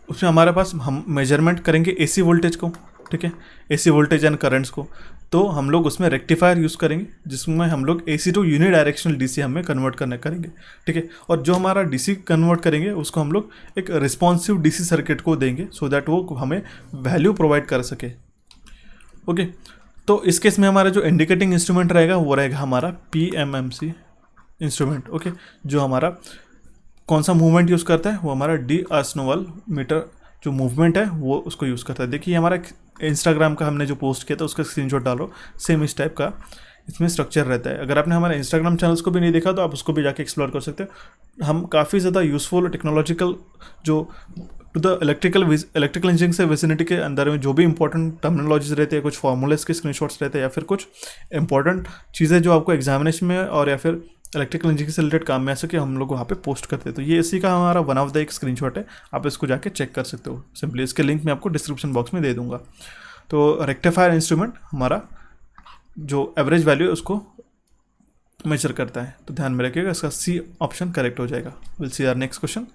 उसमें हमारे पास हम मेजरमेंट करेंगे एसी वोल्टेज को। ठीक है, एसी वोल्टेज एंड करंट्स को, तो हम लोग उसमें रेक्टिफायर यूज़ करेंगे जिसमें हम लोग AC to unidirectional DC हमें कन्वर्ट करने करेंगे। ठीक है, और जो हमारा डीसी कन्वर्ट करेंगे उसको हम लोग एक रिस्पॉन्सिव डीसी सर्किट को देंगे सो दैट वो हमें वैल्यू प्रोवाइड कर सके। ओके, तो इस केस में हमारा जो इंडिकेटिंग इंस्ट्रूमेंट रहेगा वो रहेगा हमारा PMMC इंस्ट्रूमेंट। ओके, जो हमारा कौन सा मूवमेंट यूज़ करता है वो हमारा डी आर्सनोवल मीटर जो मूवमेंट है वो उसको यूज़ करता है। देखिए, हमारा इंस्टाग्राम का हमने जो पोस्ट किया था उसका स्क्रीनशॉट डालो, सेम इस टाइप का इसमें स्ट्रक्चर रहता है। अगर आपने हमारे इंस्टाग्राम चैनल्स को भी नहीं देखा तो आप उसको भी जाके एक्सप्लोर कर सकते हो। हम काफ़ी ज़्यादा यूज़फुल टेक्नोलॉजिकल जो टू द इलेक्ट्रिकल इंजीनियरिंग से विसिनिटी के अंदर में जो भी इंपॉर्टेंट टर्मिनोलॉजीज रहते हैं, कुछ फॉर्मूलेस के स्क्रीनशॉट्स रहते हैं या फिर कुछ इंपॉर्टेंट चीज़ें जो आपको एग्जामिनेशन में और या फिर इलेक्ट्रिकल इंजीनियरिंग से रिलेटेड काम में आ सके हम लोग वहाँ पे पोस्ट करते हैं। तो ये इसी का हमारा वन ऑफ द एक स्क्रीनशॉट है, आप इसको जाके चेक कर सकते हो सिंपली। इसके लिंक मैं आपको डिस्क्रिप्शन बॉक्स में दे दूंगा। तो रेक्टिफायर इंस्ट्रूमेंट हमारा जो एवरेज वैल्यू है उसको मेजर करता है, तो ध्यान में रखिएगा, इसका सी ऑप्शन करेक्ट हो जाएगा। Will see our next question.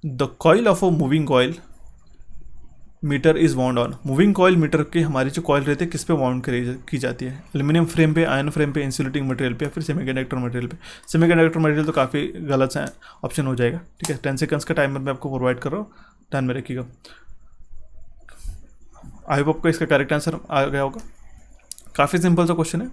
The coil of a moving coil meter is wound on. Moving coil meter की हमारी जो कॉइल रहती है किस पे वाउंड की जाती है? एल्यूमिनियम फ्रेम पे, आयरन फ्रेम पे, इंसुलेटिंग मटेरियल पे या फिर सेमीकंडक्टर मटेरियल पे। सेमीकंडक्टर मटेरियल तो काफ़ी गलत ऑप्शन हो जाएगा। ठीक है, 10 सेकंड्स का टाइमर मैं आपको प्रोवाइड कर रहा हूँ, ध्यान में रखिएगा। आई होप आपको इसका करेक्ट आंसर आ गया होगा। काफ़ी सिंपल सा क्वेश्चन है।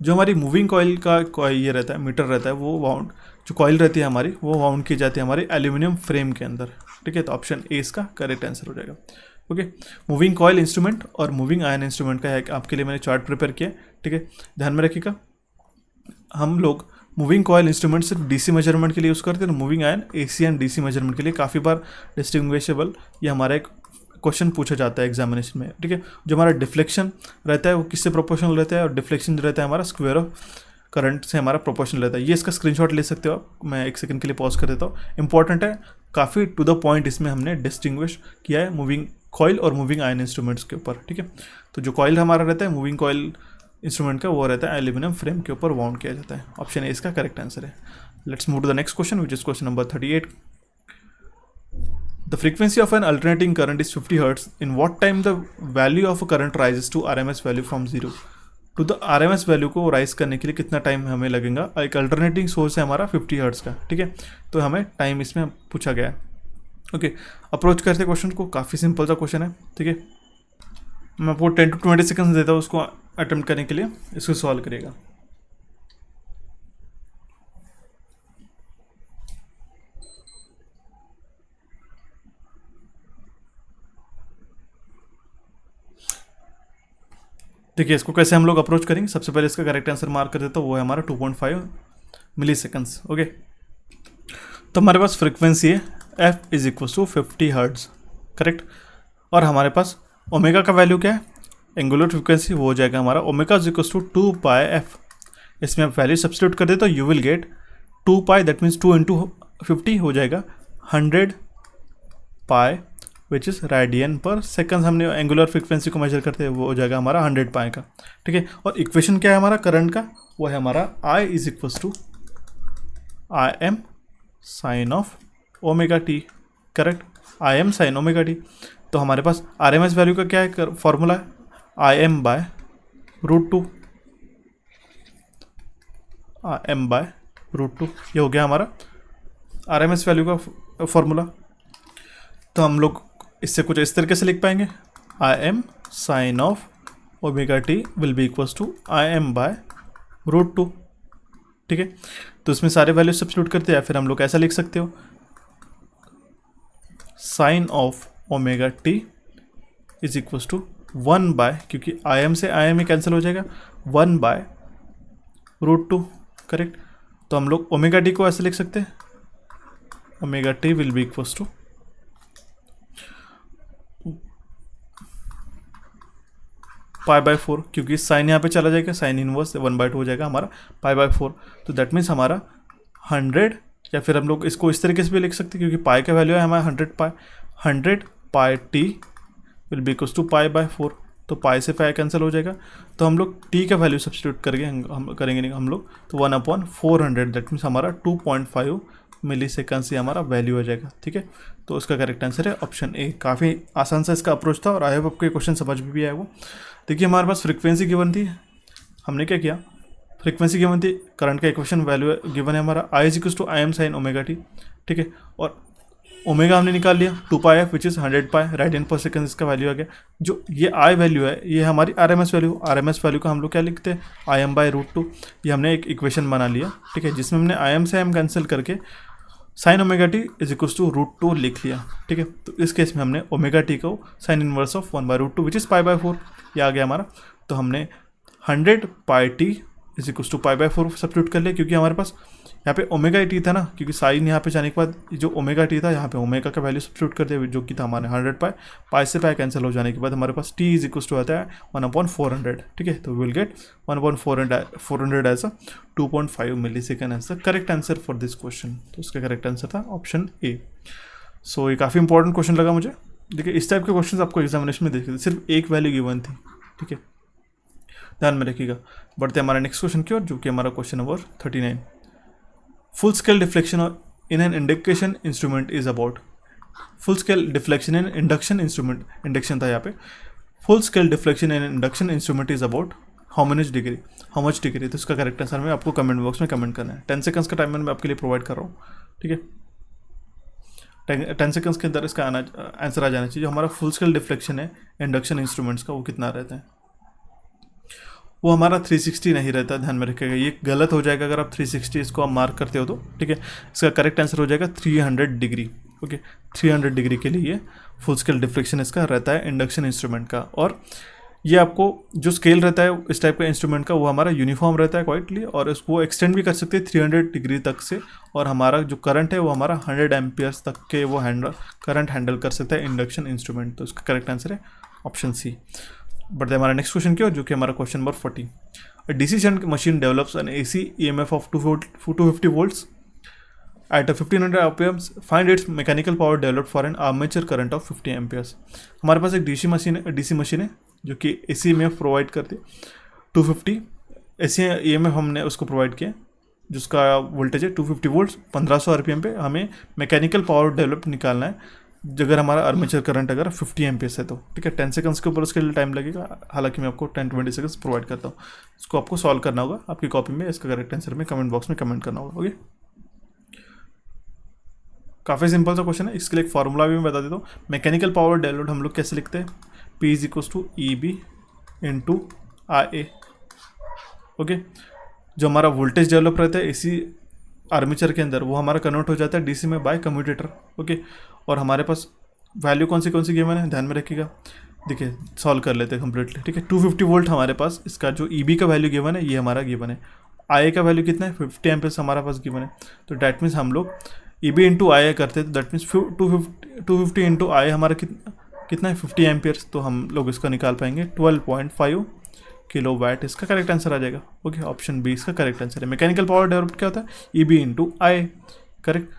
जो हमारी मूविंग कॉइल का ये रहता है, मीटर रहता है, वो वाउंड जो कॉइल रहती है हमारी वो वाउंड की जाती है हमारी एल्यूमिनियम फ्रेम के अंदर। ठीक है, तो ऑप्शन ए इसका करेक्ट आंसर हो जाएगा। ओके, मूविंग कॉइल इंस्ट्रूमेंट और मूविंग आयन इंस्ट्रूमेंट का है आपके लिए मैंने चार्ट प्रिपेयर किया। ठीक है, ध्यान में रखिएगा, हम लोग मूविंग कॉइल इंस्ट्रूमेंट सिर्फ डीसी मेजरमेंट के लिए यूज़ करते हैं, moving ion AC and DC measurement के लिए। काफ़ी बार डिस्टिंग्विशेबल ये हमारा एक क्वेश्चन पूछा जाता है एग्जामिनेशन में। ठीक है, जो हमारा डिफ्लेक्शन रहता है वो किससे प्रोपोर्शनल रहता है, और डिफ्लेक्शन जो रहता है हमारा स्क्वायर ऑफ करंट से हमारा प्रोपोर्शनल रहता है। ये इसका स्क्रीनशॉट ले सकते हो आप, मैं एक सेकंड के लिए पॉज कर देता हूँ। इंपॉर्टेंट है, काफ़ी टू द पॉइंट इसमें हमने डिस्टिंग्विश किया है मूविंग कॉइल और मूविंग आयन इंस्ट्रूमेंट्स के ऊपर। ठीक है, तो जो कॉइल हमारा रहता है मूविंग कॉइल इंस्ट्रूमेंट का वो रहता है एल्यूमिनियम फ्रेम के ऊपर वाउंड किया जाता है। ऑप्शन ए इसका करेक्ट आंसर है। Let's move to the next question which is question number 38। The frequency of an alternating current is 50 Hz. In what time the value of a current rises to RMS value from 0? To the RMS value को rise करने के लिए कितना time हमें लगेगा? एक alternating source है हमारा 50 हर्ट्ज का। ठीक है, तो हमें टाइम इसमें पूछा गया है। ओके, अप्रोच करते क्वेश्चन को, काफ़ी सिंपल सा क्वेश्चन है। ठीक है, मैं आपको 10 to 20 सेकंड्स देता हूँ उसको अटेम्प्ट करने के लिए, इसको सॉल्व करिएगा। देखिए, इसको कैसे हम लोग अप्रोच करेंगे। सबसे पहले इसका करेक्ट आंसर मार्क कर देता हूँ, वो है हमारा 2.5 मिली सेकेंड्स। ओके, तो हमारे पास फ्रिक्वेंसी है f is equal to 50 hertz, correct. और हमारे पास ओमेगा का वैल्यू क्या है, एंगुलर फ्रिक्वेंसी, वो हो जाएगा हमारा omega is equal to 2 pi f। इसमें आप वैल्यू सब्सटीट्यूट कर दे तो you will get 2 pi, that means 2 into 50 हो जाएगा 100 pi which is radian per second. हमने एंगुलर फ्रिक्वेंसी को मेजर करते हैं, वो हो जाएगा हमारा 100 पाई का। ठीक है, और इक्वेशन क्या है हमारा करंट का, वो है हमारा I is equal to IM sine of omega T, correct, IM sine omega T. तो हमारे पास RMS वैल्यू का क्या है फॉर्मूला है, Im/√2, Im/√2, ये हो गया हमारा RMS वैल्यू का फॉर्मूला। तो हम लोग इससे कुछ इस तरीके से लिख पाएंगे, Im sin of omega T will be equals to Im/√2, ठीक है। तो इसमें सारे वैल्यू सब्स्टिट्यूट करते हैं, फिर हम लोग ऐसा लिख सकते हो sine of omega T is equals to 1/, क्योंकि Im से Im ही कैंसिल हो जाएगा, 1/√2, करेक्ट। तो हम लोग ओमेगा टी को ऐसे लिख सकते हैं, omega T will be equals to π/4, क्योंकि साइन यहाँ पे चला जाएगा, साइन इनवर्स 1/2 हो जाएगा हमारा π/4। तो दैट मीन्स हमारा 100, या फिर हम लोग इसको इस तरीके से भी लिख सकते हैं, क्योंकि पाई का वैल्यू है हमारा 100 pi T will be equals to π/4। तो पाई से पाई कैंसिल हो जाएगा, तो हम लोग टी का वैल्यू सब्स्टिट्यूट करके हम करेंगे नहीं हम लोग, तो 1/400, दैट मीन्स हमारा 2.5 मिली सेकेंड से हमारा वैल्यू हो जाएगा, ठीक है। तो उसका करेक्ट आंसर है ऑप्शन ए। काफ़ी आसान सा इसका अप्रोच था और आई होप आपको ये क्वेश्चन समझ में भी आया वो। देखिए हमारे पास फ्रीक्वेंसी गिवन थी, हमने क्या किया, फ्रीक्वेंसी गिवन थी, करंट का इक्वेशन वैल्यू गिवन है हमारा I equals to Im sin omega T, ठीक है। और ओमेगा हमने निकाल लिया 2πf which is 100 pi radian per second, इसका वैल्यू आ गया। जो ये I वैल्यू है ये हमारी RMS वैल्यू का हम लोग क्या लिखते हैं, Im/√2। ये हमने एक इक्वेशन बना लिया, ठीक है, जिसमें हमने Im से Im कैंसिल करके sine omega T is equals to √2 लिख लिया, ठीक है। तो इस केस में हमने ओमेगा टी को sine inverse of 1/√2 which is π/4, ये आ गया हमारा। तो हमने 100 pi T is equals to π/4 substitute कर लिया, क्योंकि हमारे पास यहाँ पे ओमेगा टी था ना, क्योंकि साइन यहाँ पे जाने के बाद जो ओमेगा टी था यहाँ पे ओमेगा का वैल्यू सब्स्टिट्यूट कर दिया, जो कि था हमारे 100 पाई से पाई कैंसिल हो जाने के बाद हमारे पास टी इज इक्वल्स टू आता है 1/400, ठीक है। तो will get 1/400 as a 2.5 millisecond as the correct answer for this question. तो उसका करेक्ट आंसर था ऑप्शन ए। सो ये काफ़ी इंपॉर्टेंट क्वेश्चन लगा मुझे। देखिए इस टाइप के क्वेश्चन आपको एग्जामिनेशन में देखे थे, सिर्फ एक वैल्यू गिवन थी, ठीक है, ध्यान में रखिएगा। बढ़ते हमारा नेक्स्ट क्वेश्चन की ओर, जो कि हमारा question number 39। Full scale deflection in an indication instrument is about, full scale deflection in induction instrument, induction था यहाँ पे, full scale deflection in induction instrument is about how much degree. तो इसका करेक्ट आंसर में आपको comment box में comment करना है। 10 सेकंड्स का टाइम मैं आपके लिए प्रोवाइड कर रहा हूँ, ठीक है। 10 सेकंड्स के अंदर इसका आंसर आ जाना चाहिए। जो हमारा फुल स्केल डिफ्लेक्शन है इंडक्शन इंस्ट्रूमेंट्स का, वो कितना रहता है, वो हमारा 360 नहीं रहता, ध्यान में रखिएगा। ये गलत हो जाएगा अगर आप 360 इसको आप मार्क करते हो तो, ठीक है। इसका करेक्ट आंसर हो जाएगा 300 डिग्री, ओके। 300 डिग्री के लिए फुल स्केल डिफ्लेक्शन इसका रहता है इंडक्शन इंस्ट्रूमेंट का। और ये आपको जो स्केल रहता है इस टाइप का इंस्ट्रूमेंट का, वो हमारा यूनिफॉर्म रहता है क्वाइटली, और इसको एक्सटेंड भी कर सकते हैं 300 डिग्री तक से। और हमारा जो करंट है वो हमारा 100 एम्पियर्स तक के वो करंट हैंडल कर सकता है इंडक्शन इंस्ट्रूमेंट। तो उसका करेक्ट आंसर है ऑप्शन सी। बढ़ते हमारा नेक्स्ट क्वेश्चन की ओर, जो कि हमारा question number 40। DC shunt machine develops an AC EMF ऑफ 250 volts at a 1500 RPM, find its mechanical power developed for an armature current of 50 amperes। हमारे पास एक डीसी मशीन है जो कि AC EMF प्रोवाइड करती है 250 AC EMF हमने उसको प्रोवाइड किया, जिसका वोल्टेज है 250 वोल्ट्स 1500 RPM पे। हमें मैकेनिकल पावर डेवलप निकालना है अगर हमारा आर्मेचर करंट अगर 50 एम्पियर्स है तो, ठीक है। 10 सेकंड्स के ऊपर उसके लिए टाइम लगेगा, हालांकि मैं आपको 10-20 सेकंड्स प्रोवाइड करता हूँ। इसको आपको सॉल्व करना होगा आपकी कॉपी में, इसका करेक्ट आंसर में कमेंट बॉक्स में कमेंट करना होगा, ओके। काफ़ी सिंपल सा क्वेश्चन है, इसके लिए एक फार्मूला भी मैं बता देता हूँ। मैकेनिकल पावर डेवलप्ड हम लोग कैसे लिखते हैं, P is equals to EB into IA, okay. जो हमारा वोल्टेज डेवलप रहता है AC आर्मेचर के अंदर, वो हमारा कन्वर्ट हो जाता है DC में बाय कम्यूटेटर, ओके। और हमारे पास वैल्यू कौन सी गिवन है, ध्यान में रखिएगा। देखिए सॉल्व कर लेते हैं कम्प्लीटली, ठीक है। 250 वोल्ट हमारे पास, इसका जो EB का वैल्यू गिवन है ये हमारा गिवन है। IA का वैल्यू कितना है, 50 एम्पियर्स हमारे पास गिवन है। तो डैट मीन्स हम लोग EB इंटू IA करते हैं, तो दैट मीन्स 250 इंटू IA हमारा कितना है 50 एम्पियर्स। तो हम लोग इसका निकाल पाएंगे 12.5 किलोवाट, इसका करेक्ट आंसर आ जाएगा, ओके। ऑप्शन बी इसका करेक्ट आंसर है। मैकेनिकल पावर डेवलप क्या होता है, EB इंटू IA, करेक्ट।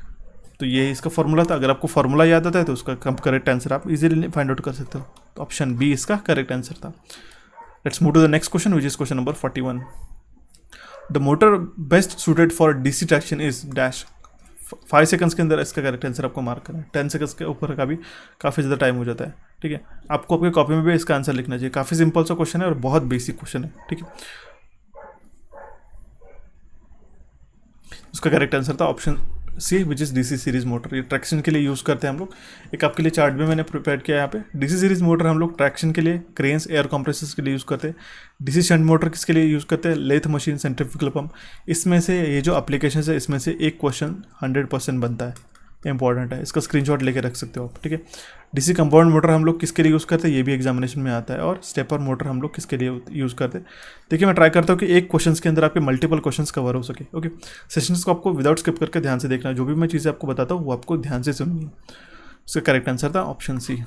तो ये इसका फॉर्मूला था। अगर आपको फॉर्मूला याद आता है तो उसका करेक्ट आंसर आप इजीली फाइंड आउट कर सकते हो। तो ऑप्शन बी इसका करेक्ट आंसर था। Let's move to the next question, which is question number 41। The motor best suited for DC traction is dash, 5 seconds के अंदर इसका करेक्ट आंसर आपको मार्क करना है। 10 सेकंड्स के ऊपर का भी काफ़ी ज़्यादा टाइम हो जाता है, ठीक है। आपको आपकी कॉपी में भी इसका आंसर लिखना चाहिए। काफ़ी सिंपल सा क्वेश्चन है और बहुत बेसिक क्वेश्चन है, ठीक है। उसका करेक्ट आंसर था option C, which is DC series motor. ये ट्रैक्शन के लिए यूज़ करते हैं हम लोग। एक आपके लिए चार्ट भी मैंने प्रिपेयर किया है यहाँ पे। डीसी सीरीज मोटर हम लोग ट्रैक्शन के लिए, क्रेन्स, एयर कंप्रेसर्स के लिए यूज़ करते हैं। डीसी शंट मोटर किसके लिए यूज़ करते हैं? Lathe machine, centrifugal pump. इसमें से ये जो एप्लीकेशन है, इसमें से एक क्वेश्चन 100% बनता है, इंपॉर्टेंट है। इसका स्क्रीनशॉट लेके रख सकते हो आप, ठीक है। डीसी कंपाउंड मोटर हम लोग किसके लिए यूज़ करते हैं, ये भी एग्जामिनेशन में आता है। और स्टेपर मोटर हम लोग किसके लिए यूज़ करते हैं? देखिए मैं ट्राई करता हूँ कि एक क्वेश्चन के अंदर आपके मल्टीपल क्वेश्चंस कवर हो सके, ओके। सेशंस को आपको विदाउट स्किप करके ध्यान से देखना है। जो भी मैं चीज़ें आपको बताता हूँ वो आपको ध्यान से सुननी है। इसका करेक्ट आंसर था ऑप्शन सी।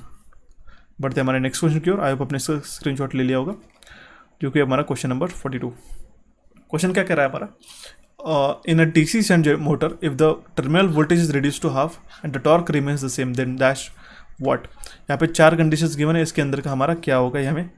बढ़ते हमारे नेक्स्ट क्वेश्चन की ओर। आई होप आपने इसका स्क्रीनशॉट ले लिया होगा, जो कि हमारा क्वेश्चन नंबर 42। क्वेश्चन क्या कह रहा है हमारा? In a DC shunt motor, if the terminal voltage is reduced to half and the torque remains the same, then dash what? यहाँ पे 4 कंडीशंस गिवन है। इसके अंदर का हमारा क्या होगा, ये हमें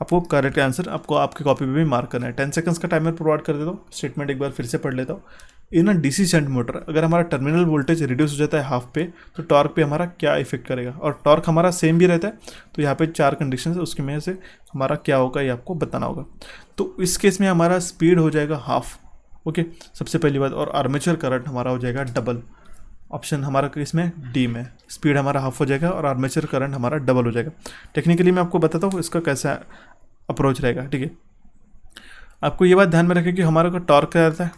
आपको करेक्ट आंसर आपको आपकी कॉपी पे भी मार्क करना है। 10 सेकंड्स का टाइमर प्रोवाइड कर देता हूँ। स्टेटमेंट एक बार फिर से पढ़ लेता हूँ। इन अ डीसी शंट मोटर, अगर हमारा टर्मिनल वोल्टेज रिड्यूस हो जाता है हाफ पे, तो टॉर्क पे हमारा क्या इफेक्ट करेगा? और टॉर्क हमारा सेम भी रहता है। तो यहाँ पे 4 कंडीशन है, उसके में से हमारा क्या होगा ये आपको बताना होगा। तो इस केस में हमारा स्पीड हो जाएगा हाफ, ओके, सबसे पहली बात। और आर्मेचर करंट हमारा हो जाएगा डबल। ऑप्शन हमारा इसमें डी में, स्पीड हमारा हाफ हो जाएगा और आर्मेचर करंट हमारा डबल हो जाएगा। टेक्निकली मैं आपको बताता हूँ इसका कैसा अप्रोच रहेगा, ठीक है। आपको ये बात ध्यान में रखें कि हमारा का टॉर्क क्या रहता है?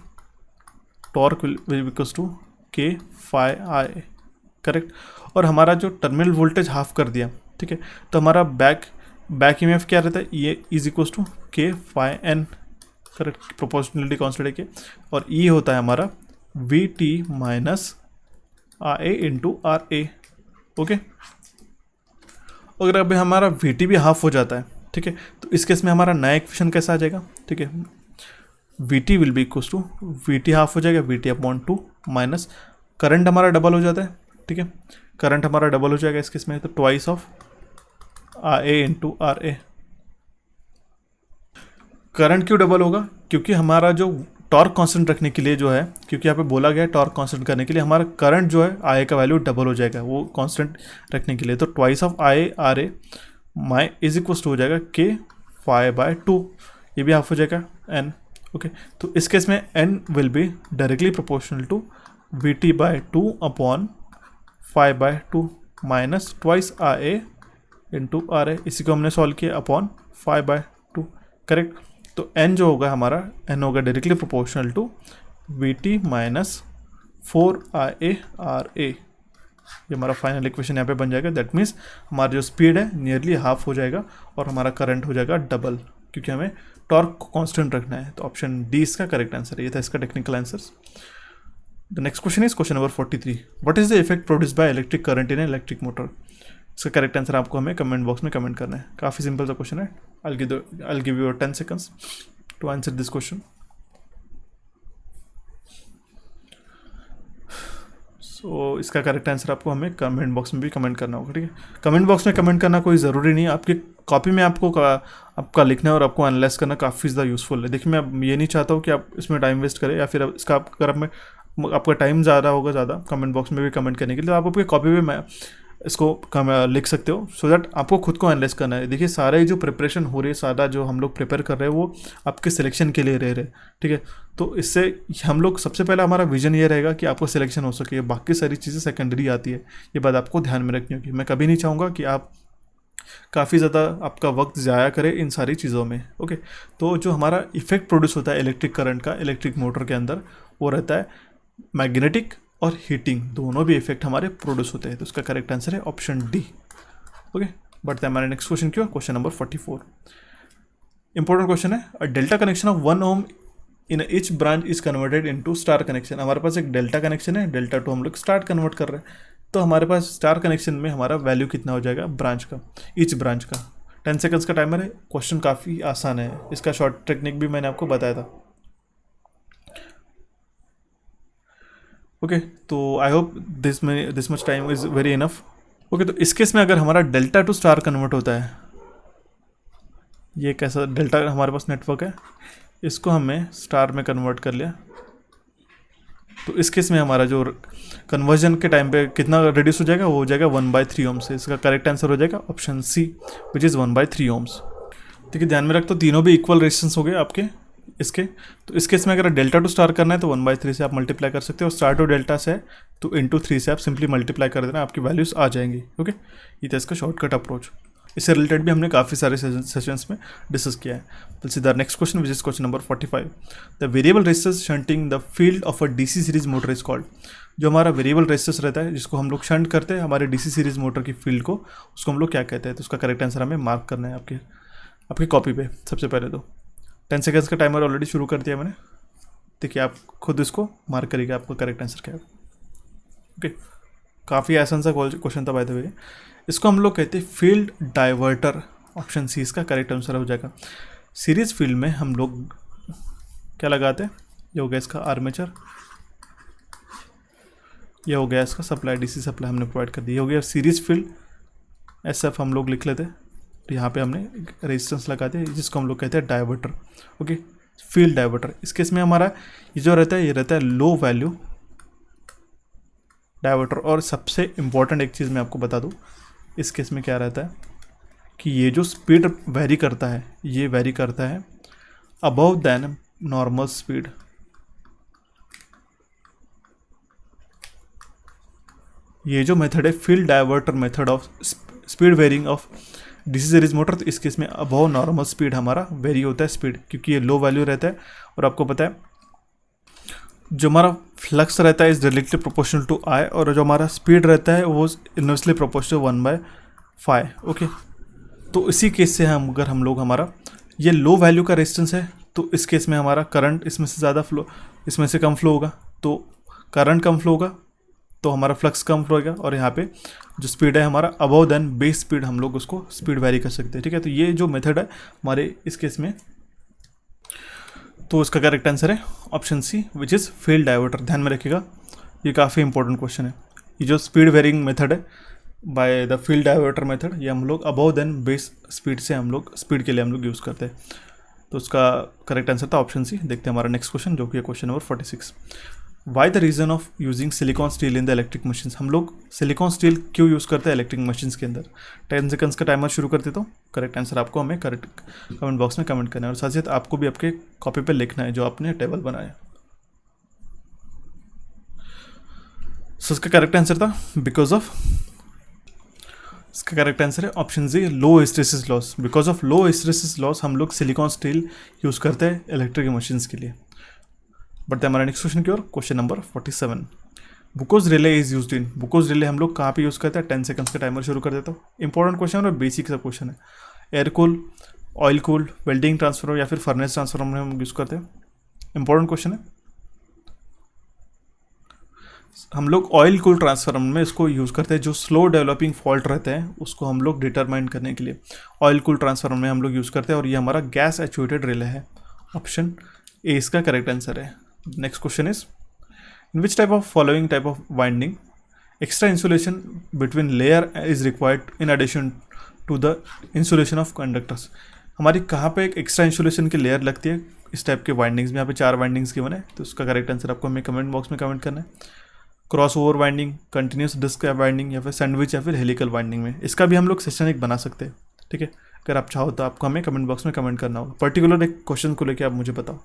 Torque will equals to K phi I, correct. और हमारा जो टर्मिनल वोल्टेज हाफ कर दिया, ठीक है, तो हमारा बैक ईएमएफ क्या रहता है? ये is equals to K phi N, correct, proportionality constant है के। और ई होता है हमारा V T minus R A into R A, okay. अगर अभी हमारा वी टी भी हाफ हो जाता है, ठीक है, तो इस केस में हमारा नया इक्वेशन कैसा आ जाएगा, ठीक है। V T will be equals to, V T half हो जाएगा V T upon 2 minus current हमारा डबल हो जाता है, ठीक है। करंट हमारा डबल हो जाएगा इस केस में, तो twice of R A into R A. Current क्यों डबल होगा? क्योंकि हमारा जो टॉर्क कांस्टेंट रखने के लिए जो है, क्योंकि यहाँ पे बोला गया है टॉर्क कांस्टेंट करने के लिए हमारा करंट जो है आई का वैल्यू डबल हो जाएगा वो कांस्टेंट रखने के लिए। तो twice of I R A my is equals to हो जाएगा के फाई बाय 2, ये भी हाफ हो जाएगा एन, ओके। तो इस केस में N will be directly proportional to V T by 2 upon phi by 2 minus twice R A into R A. इसी को हमने सॉल्व किया अपॉन फाई बाय 2, करेक्ट। तो n जो होगा हमारा, n होगा directly proportional to V T minus 4 R A R A. ये हमारा फाइनल इक्वेशन यहाँ पे बन जाएगा। दैट मीन्स हमारा जो स्पीड है नियरली हाफ हो जाएगा और हमारा करंट हो जाएगा डबल, क्योंकि हमें टॉर्क को कांस्टेंट रखना है। तो ऑप्शन डी इसका करेक्ट आंसर है। ये था इसका technical answer. The next question is question number 43। What is the effect produce by electric current in electric motor? इसका करेक्ट आंसर आपको हमें कमेंट बॉक्स में कमेंट करना है। काफ़ी सिंपल सा क्वेश्चन है। I'll give you 10 seconds to answer this question. So इसका करेक्ट आंसर आपको हमें कमेंट बॉक्स में भी कमेंट करना होगा, ठीक है। कमेंट बॉक्स में कमेंट करना कोई ज़रूरी नहीं है, आपकी कॉपी में आपको आपका लिखना है और आपको एनालाइज करना काफ़ी ज़्यादा यूज़फुल है। देखिए मैं ये नहीं चाहता हूँ कि आप इसमें टाइम वेस्ट करें, या फिर इसका अगर आपका टाइम ज़्यादा होगा ज़्यादा कमेंट बॉक्स में भी कमेंट करने के लिए, तो आप अपनी कॉपी में इसको लिख सकते हो, सो दैट आपको खुद को एनालाइज करना है। देखिए सारे जो प्रिपरेशन हो रही है, सारा जो हम लोग प्रिपेयर कर रहे हैं वो आपके सिलेक्शन के लिए रह रहे, ठीक है। तो इससे हम लोग सबसे पहले हमारा विजन ये रहेगा कि आपको सिलेक्शन हो सके, बाकी सारी चीज़ें सेकेंडरी आती है। ये बात आपको ध्यान में रखनी होगी। मैं कभी नहीं चाहूँगा कि आप काफ़ी ज़्यादा आपका वक्त ज़ाया करें इन सारी चीज़ों में, ओके। तो जो हमारा इफेक्ट प्रोड्यूस होता है इलेक्ट्रिक करंट का इलेक्ट्रिक मोटर के अंदर, वो रहता है मैग्नेटिक और हीटिंग, दोनों भी इफेक्ट हमारे प्रोड्यूस होते हैं। तो इसका करेक्ट आंसर है ऑप्शन डी, ओके। बढ़ते हैं हमारे नेक्स्ट क्वेश्चन की ओर। क्वेश्चन नंबर 44 इंपॉर्टेंट क्वेश्चन है। A delta connection of 1 ohm in each branch is converted into star connection. हमारे पास एक डेल्टा कनेक्शन है, डेल्टा टू हम लोग स्टार कन्वर्ट कर रहे हैं। तो हमारे पास स्टार कनेक्शन में हमारा वैल्यू कितना हो जाएगा ब्रांच का, ईच ब्रांच का। 10 सेकंड्स का टाइमर है। क्वेश्चन काफ़ी आसान है, इसका शॉर्ट टेक्निक भी मैंने आपको बताया था, ओके। तो I hope this much time is very enough, okay. तो इस केस में अगर हमारा डेल्टा टू स्टार कन्वर्ट होता है, ये कैसा डेल्टा हमारे पास नेटवर्क है, इसको हमने स्टार में कन्वर्ट कर लिया, तो इस केस में हमारा जो कन्वर्जन के टाइम पे कितना रिड्यूस हो जाएगा, वो हो जाएगा 1/3 ओम्स से। इसका करेक्ट आंसर हो जाएगा option C which is 1/3 ohms. ठीक है, ध्यान में रख, तो तीनों भी इक्वल रेजिस्टेंस हो गए आपके इसके। तो इस केस में अगर डेल्टा टू स्टार करना है तो 1/3 से आप मल्टीप्लाई कर सकते हो, और स्टार टू डेल्टा से तो इंटू 3 से आप सिंपली मल्टीप्लाई कर देना, आपकी वैल्यूज आ जाएंगी। ओके, ये था इसका शॉर्टकट अप्रोच। इससे रिलेटेड भी हमने काफ़ी सारे सेशंस में डिस्कस किया है। तो सीधा next question which is question number 45। The variable resistance shunting the field of a DC series motor is called. जो हमारा वेरिएबल रेजिस्टेंस रहता है जिसको हम लोग शंट करते हैं हमारे डीसी सीरीज मोटर की फील्ड को, उसको हम लोग क्या कहते हैं। तो उसका करेक्ट आंसर हमें मार्क करना है आपकी कॉपी पे। सबसे पहले तो 10 सेकेंड्स का टाइमर ऑलरेडी शुरू कर दिया मैंने। देखिए आप खुद इसको मार्क करिएगा आपका करेक्ट आंसर क्या है। ओके, काफ़ी आसान सा क्वेश्चन था बाय द वे। इसको हम लोग कहते हैं फील्ड डाइवर्टर। ऑप्शन सी इसका करेक्ट आंसर हो जाएगा। सीरीज फील्ड में हम लोग क्या लगाते हैं, ये हो गया इसका आर्मेचर, ये हो गया इसका सप्लाई, डीसी सप्लाई हमने प्रोवाइड कर दी, ये हो गया सीरीज फील्ड, SF हम लोग लिख लेते हैं। तो यहाँ पे हमने रेजिस्टेंस लगाते हैं जिसको हम लोग कहते हैं डाइवर्टर। Okay, field diverter. इस केस में हमारा ये जो रहता है, ये रहता है लो वैल्यू डाइवर्टर। और सबसे इम्पॉर्टेंट एक चीज़ मैं आपको बता दूँ, इस केस में क्या रहता है कि ये जो स्पीड वेरी करता है, ये वेरी करता है अबव देन नॉर्मल स्पीड। ये जो मेथड है field diverter method of speed varying of DC series motor, तो इस केस में अबव नॉर्मल स्पीड हमारा वेरी होता है स्पीड, क्योंकि ये लो वैल्यू रहता है। और आपको पता है जो हमारा फ्लक्स रहता है इज डायरेक्टली प्रोपोर्शनल टू आई, और जो हमारा स्पीड रहता है वो इनवर्सली प्रोपोर्शनल 1/5। ओके, तो इसी केस से हम लोग हमारा ये लो वैल्यू का रेजिस्टेंस है, तो इस केस में हमारा करंट इसमें से ज़्यादा फ्लो, इसमें से कम फ्लो होगा, तो करंट कम फ्लो होगा तो हमारा फ्लक्स कम फ्लो होगा। और यहाँ पे जो स्पीड है हमारा अबव देन बेस स्पीड, हम लोग उसको स्पीड वेरी कर सकते हैं। ठीक है, तो ये जो मेथड है हमारे इस केस में, तो इसका करेक्ट आंसर है option C which is field diverter. ध्यान में रखिएगा, ये काफ़ी इंपॉर्टेंट क्वेश्चन है। ये जो स्पीड वेरिंग मेथड है by the field diverter method, ये हम लोग अबव देन बेस स्पीड से हम लोग स्पीड के लिए हम लोग यूज़ करते हैं। तो उसका करेक्ट आंसर था ऑप्शन सी। देखते हैं हमारा नेक्स्ट क्वेश्चन जो कि है question number 46। Why the reason of using silicon steel in the electric machines. हम लोग सिलिकॉन स्टील क्यों यूज़ करते हैं इलेक्ट्रिक मशीन्स के अंदर। 10 सेकंड्स का टाइमर शुरू कर देता हूँ। करेक्ट आंसर आपको हमें करेक्ट कमेंट बॉक्स में कमेंट करना है, और साथ ही साथ आपको भी आपके कॉपी पे लिखना है जो आपने टेबल बनाया। सो इसका करेक्ट आंसर था बिकॉज ऑफ, इसका करेक्ट आंसर है option G low hysteresis loss. Because of low hysteresis loss हम लोग सिलिकॉन स्टील यूज़ करते हैं इलेक्ट्रिक मशीन्स के लिए। बढ़ते हैं हमारा नेक्स्ट क्वेश्चन की ओर, question number 47। Buchholz relay is used in. Buchholz relay हम लोग कहाँ पे यूज़ करते हैं। 10 सेकंड्स का टाइमर शुरू कर देता हूँ। इंपॉर्टेंट क्वेश्चन और बेसिक सा क्वेश्चन है। Air cool, oil cool, welding transformer या फिर फर्नेस ट्रांसफार्मर में हम यूज़ करते हैं। इंपॉर्टेंट क्वेश्चन है। हम लोग ऑयल कूल ट्रांसफार्मर में इसको यूज़ करते हैं, जो स्लो डेवलपिंग फॉल्ट रहते हैं उसको हम लोग डिटरमाइन करने के लिए ऑयल कूल ट्रांसफार्मर में हम लोग यूज़ करते हैं, और ये हमारा गैस एक्चुएटेड रिले है। ऑप्शन ए इसका करेक्ट आंसर है। Next question is in which type of following type of winding extra insulation between layer is required in addition to the insulation of conductors. हमारी कहाँ पे एक extra insulation की layer लगती है इस टाइप के वाइंडिंग्स में। यहाँ पे 4 वाइंडिंग्स गिवन है, तो उसका करेक्ट आंसर आपको हमें कमेंट बॉक्स में कमेंट करना है। Cross over winding, continuous disc winding, या फिर सैंडविच या फिर हेलिकल वाइंडिंग में। इसका भी हम लोग सेशन एक बना सकते हैं। ठीक है, अगर आप चाहो तो आपको हमें कमेंट बॉक्स में कमेंट करना होगा। पर्टिकुलर एक क्वेश्चन को लेकर आप मुझे बताओ।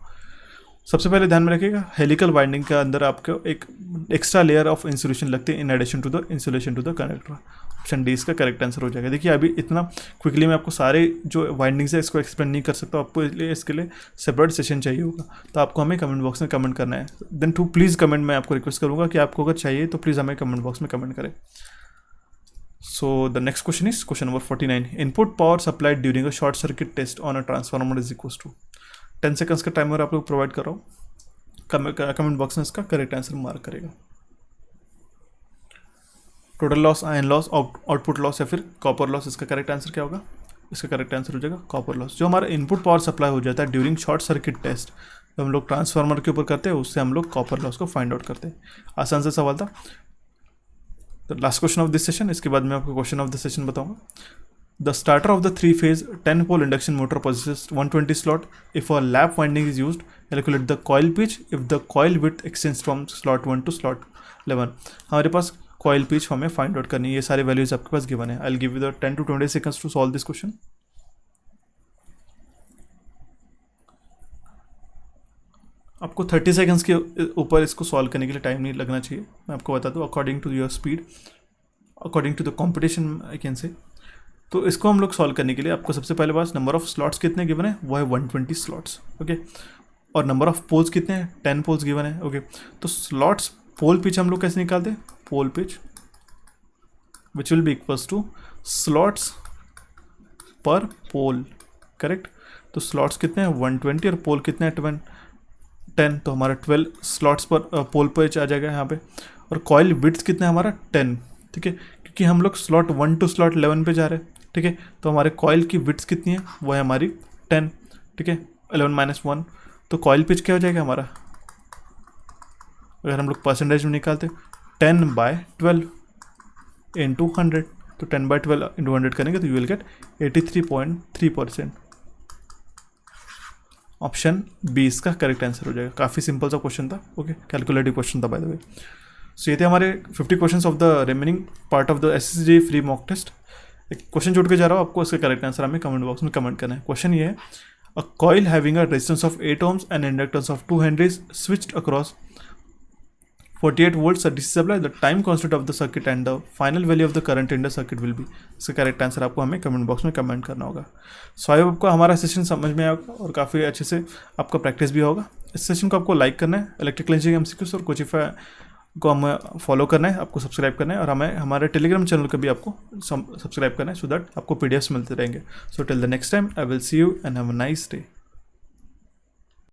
सबसे पहले ध्यान में रखिएगा, हेलिकल वाइंडिंग के अंदर आपको एक एक्स्ट्रा लेयर ऑफ इंसुलेशन लगती है in addition to the insulation to the conductor. Option D इसका करेक्ट आंसर हो जाएगा। देखिए अभी इतना क्विकली मैं आपको सारे जो वाइंडिंग्स है इसको एक्सप्लेन नहीं कर सकता, आपको इसके लिए सेपरेट सेशन चाहिए होगा, तो आपको हमें कमेंट बॉक्स में कमेंट करना है। देन टू प्लीज़ कमेंट, मैं आपको रिक्वेस्ट करूँगा कि आपको अगर चाहिए तो प्लीज़ हमें कमेंट बॉक्स में कमेंट करें। So the next question is question number 49। Input power supplied during a short circuit test on a transformer is equal to. 10 seconds का टाइमर आप लोग प्रोवाइड कर रहा हूँ। कमेंट बॉक्स में इसका करेक्ट आंसर मार्क करेगा। Total loss, iron loss, output loss या फिर कॉपर लॉस, इसका करेक्ट आंसर क्या होगा। इसका करेक्ट आंसर हो जाएगा कॉपर लॉस। जो हमारा इनपुट पावर सप्लाई हो जाता है ड्यूरिंग शॉर्ट सर्किट टेस्ट, जो हम लोग ट्रांसफार्मर के ऊपर करते हैं, उससे हम लोग कॉपर लॉस को फाइंड आउट करते हैं। आसान से सवाल था। तो last question of this session, इसके बाद मैं आपको क्वेश्चन ऑफ द सेशन बताऊंगा। The starter of the 3-phase 10-pole induction motor possesses 120 slot. If a lap winding is used, calculate the coil pitch if the coil width extends from slot 1 to slot 11. हमारे पास coil pitch हमें find out करनी है. ये सारे values आपके पास given है. I'll give you the 10 to 20 seconds to solve this question. आपको 30 seconds के ऊपर इसको सॉल्व करने के लिए टाइम नहीं लगना चाहिए. मैं आपको बता दूँ according to your speed, according to the competition I can say. तो इसको हम लोग सॉल्व करने के लिए आपको सबसे पहले पास नंबर ऑफ स्लॉट्स कितने गिवन है, वो है 120 स्लॉट्स. ओके. और नंबर ऑफ पोल्स कितने हैं, 10 पोल्स गिवन है. ओके. तो स्लॉट्स पोल पिच हम लोग कैसे निकालते हैं, pole pitch which will be equals to slots per pole. Correct. तो स्लॉट्स कितने हैं 120 और पोल कितने हैं 10. तो हमारा 12 स्लॉट्स पर पोल पिच आ जाएगा यहाँ पे. और कॉइल विड्थ कितना है हमारा 10. ठीक है, क्योंकि हम लोग स्लॉट 1 टू स्लॉट 11 पे जा रहे हैं. ठीक है. तो हमारे कॉइल की विड्थ कितनी है, वो है हमारी 10. ठीक है. 11 माइनस 1, तो कॉइल पिच क्या हो जाएगा हमारा, अगर हम लोग परसेंटेज में निकालते 10/12 इंटू 100. तो 10/12 इंटू 100 करेंगे तो you will get 83.3%. Option B इसका करेक्ट आंसर हो जाएगा. काफ़ी सिंपल सा क्वेश्चन था. ओके. कैलकुलेटिव क्वेश्चन था बाय द वे. सो ये थे हमारे 50 questions of the remaining part of the SSG free mock test. एक क्वेश्चन छोड़ के जा रहा हूँ, आपको इसका करेक्ट आंसर हमें कमेंट बॉक्स में कमेंट करना है. क्वेश्चन ये है, a coil having a resistance of 8 ohms and inductance of 2 henries switched across 48 volts at DC supply, the time constant of the circuit and the final value of the current in the circuit will be. इसका correct answer आपको हमें comment box में comment करना होगा. सो I hope आपको हमारा session समझ में आएगा और काफ़ी अच्छे से आपका प्रैक्टिस भी होगा. इस सेशन को आपको लाइक करना है, इलेक्ट्रिकल इंजीनियरिंग MCQs और कोचिफाई को हमें फॉलो करना है, आपको सब्सक्राइब करना है और हमें हमारे टेलीग्राम चैनल को भी आपको सब्सक्राइब करना है, सो दैट आपको PDFs मिलते रहेंगे. So till the next time I will see you and have a nice day.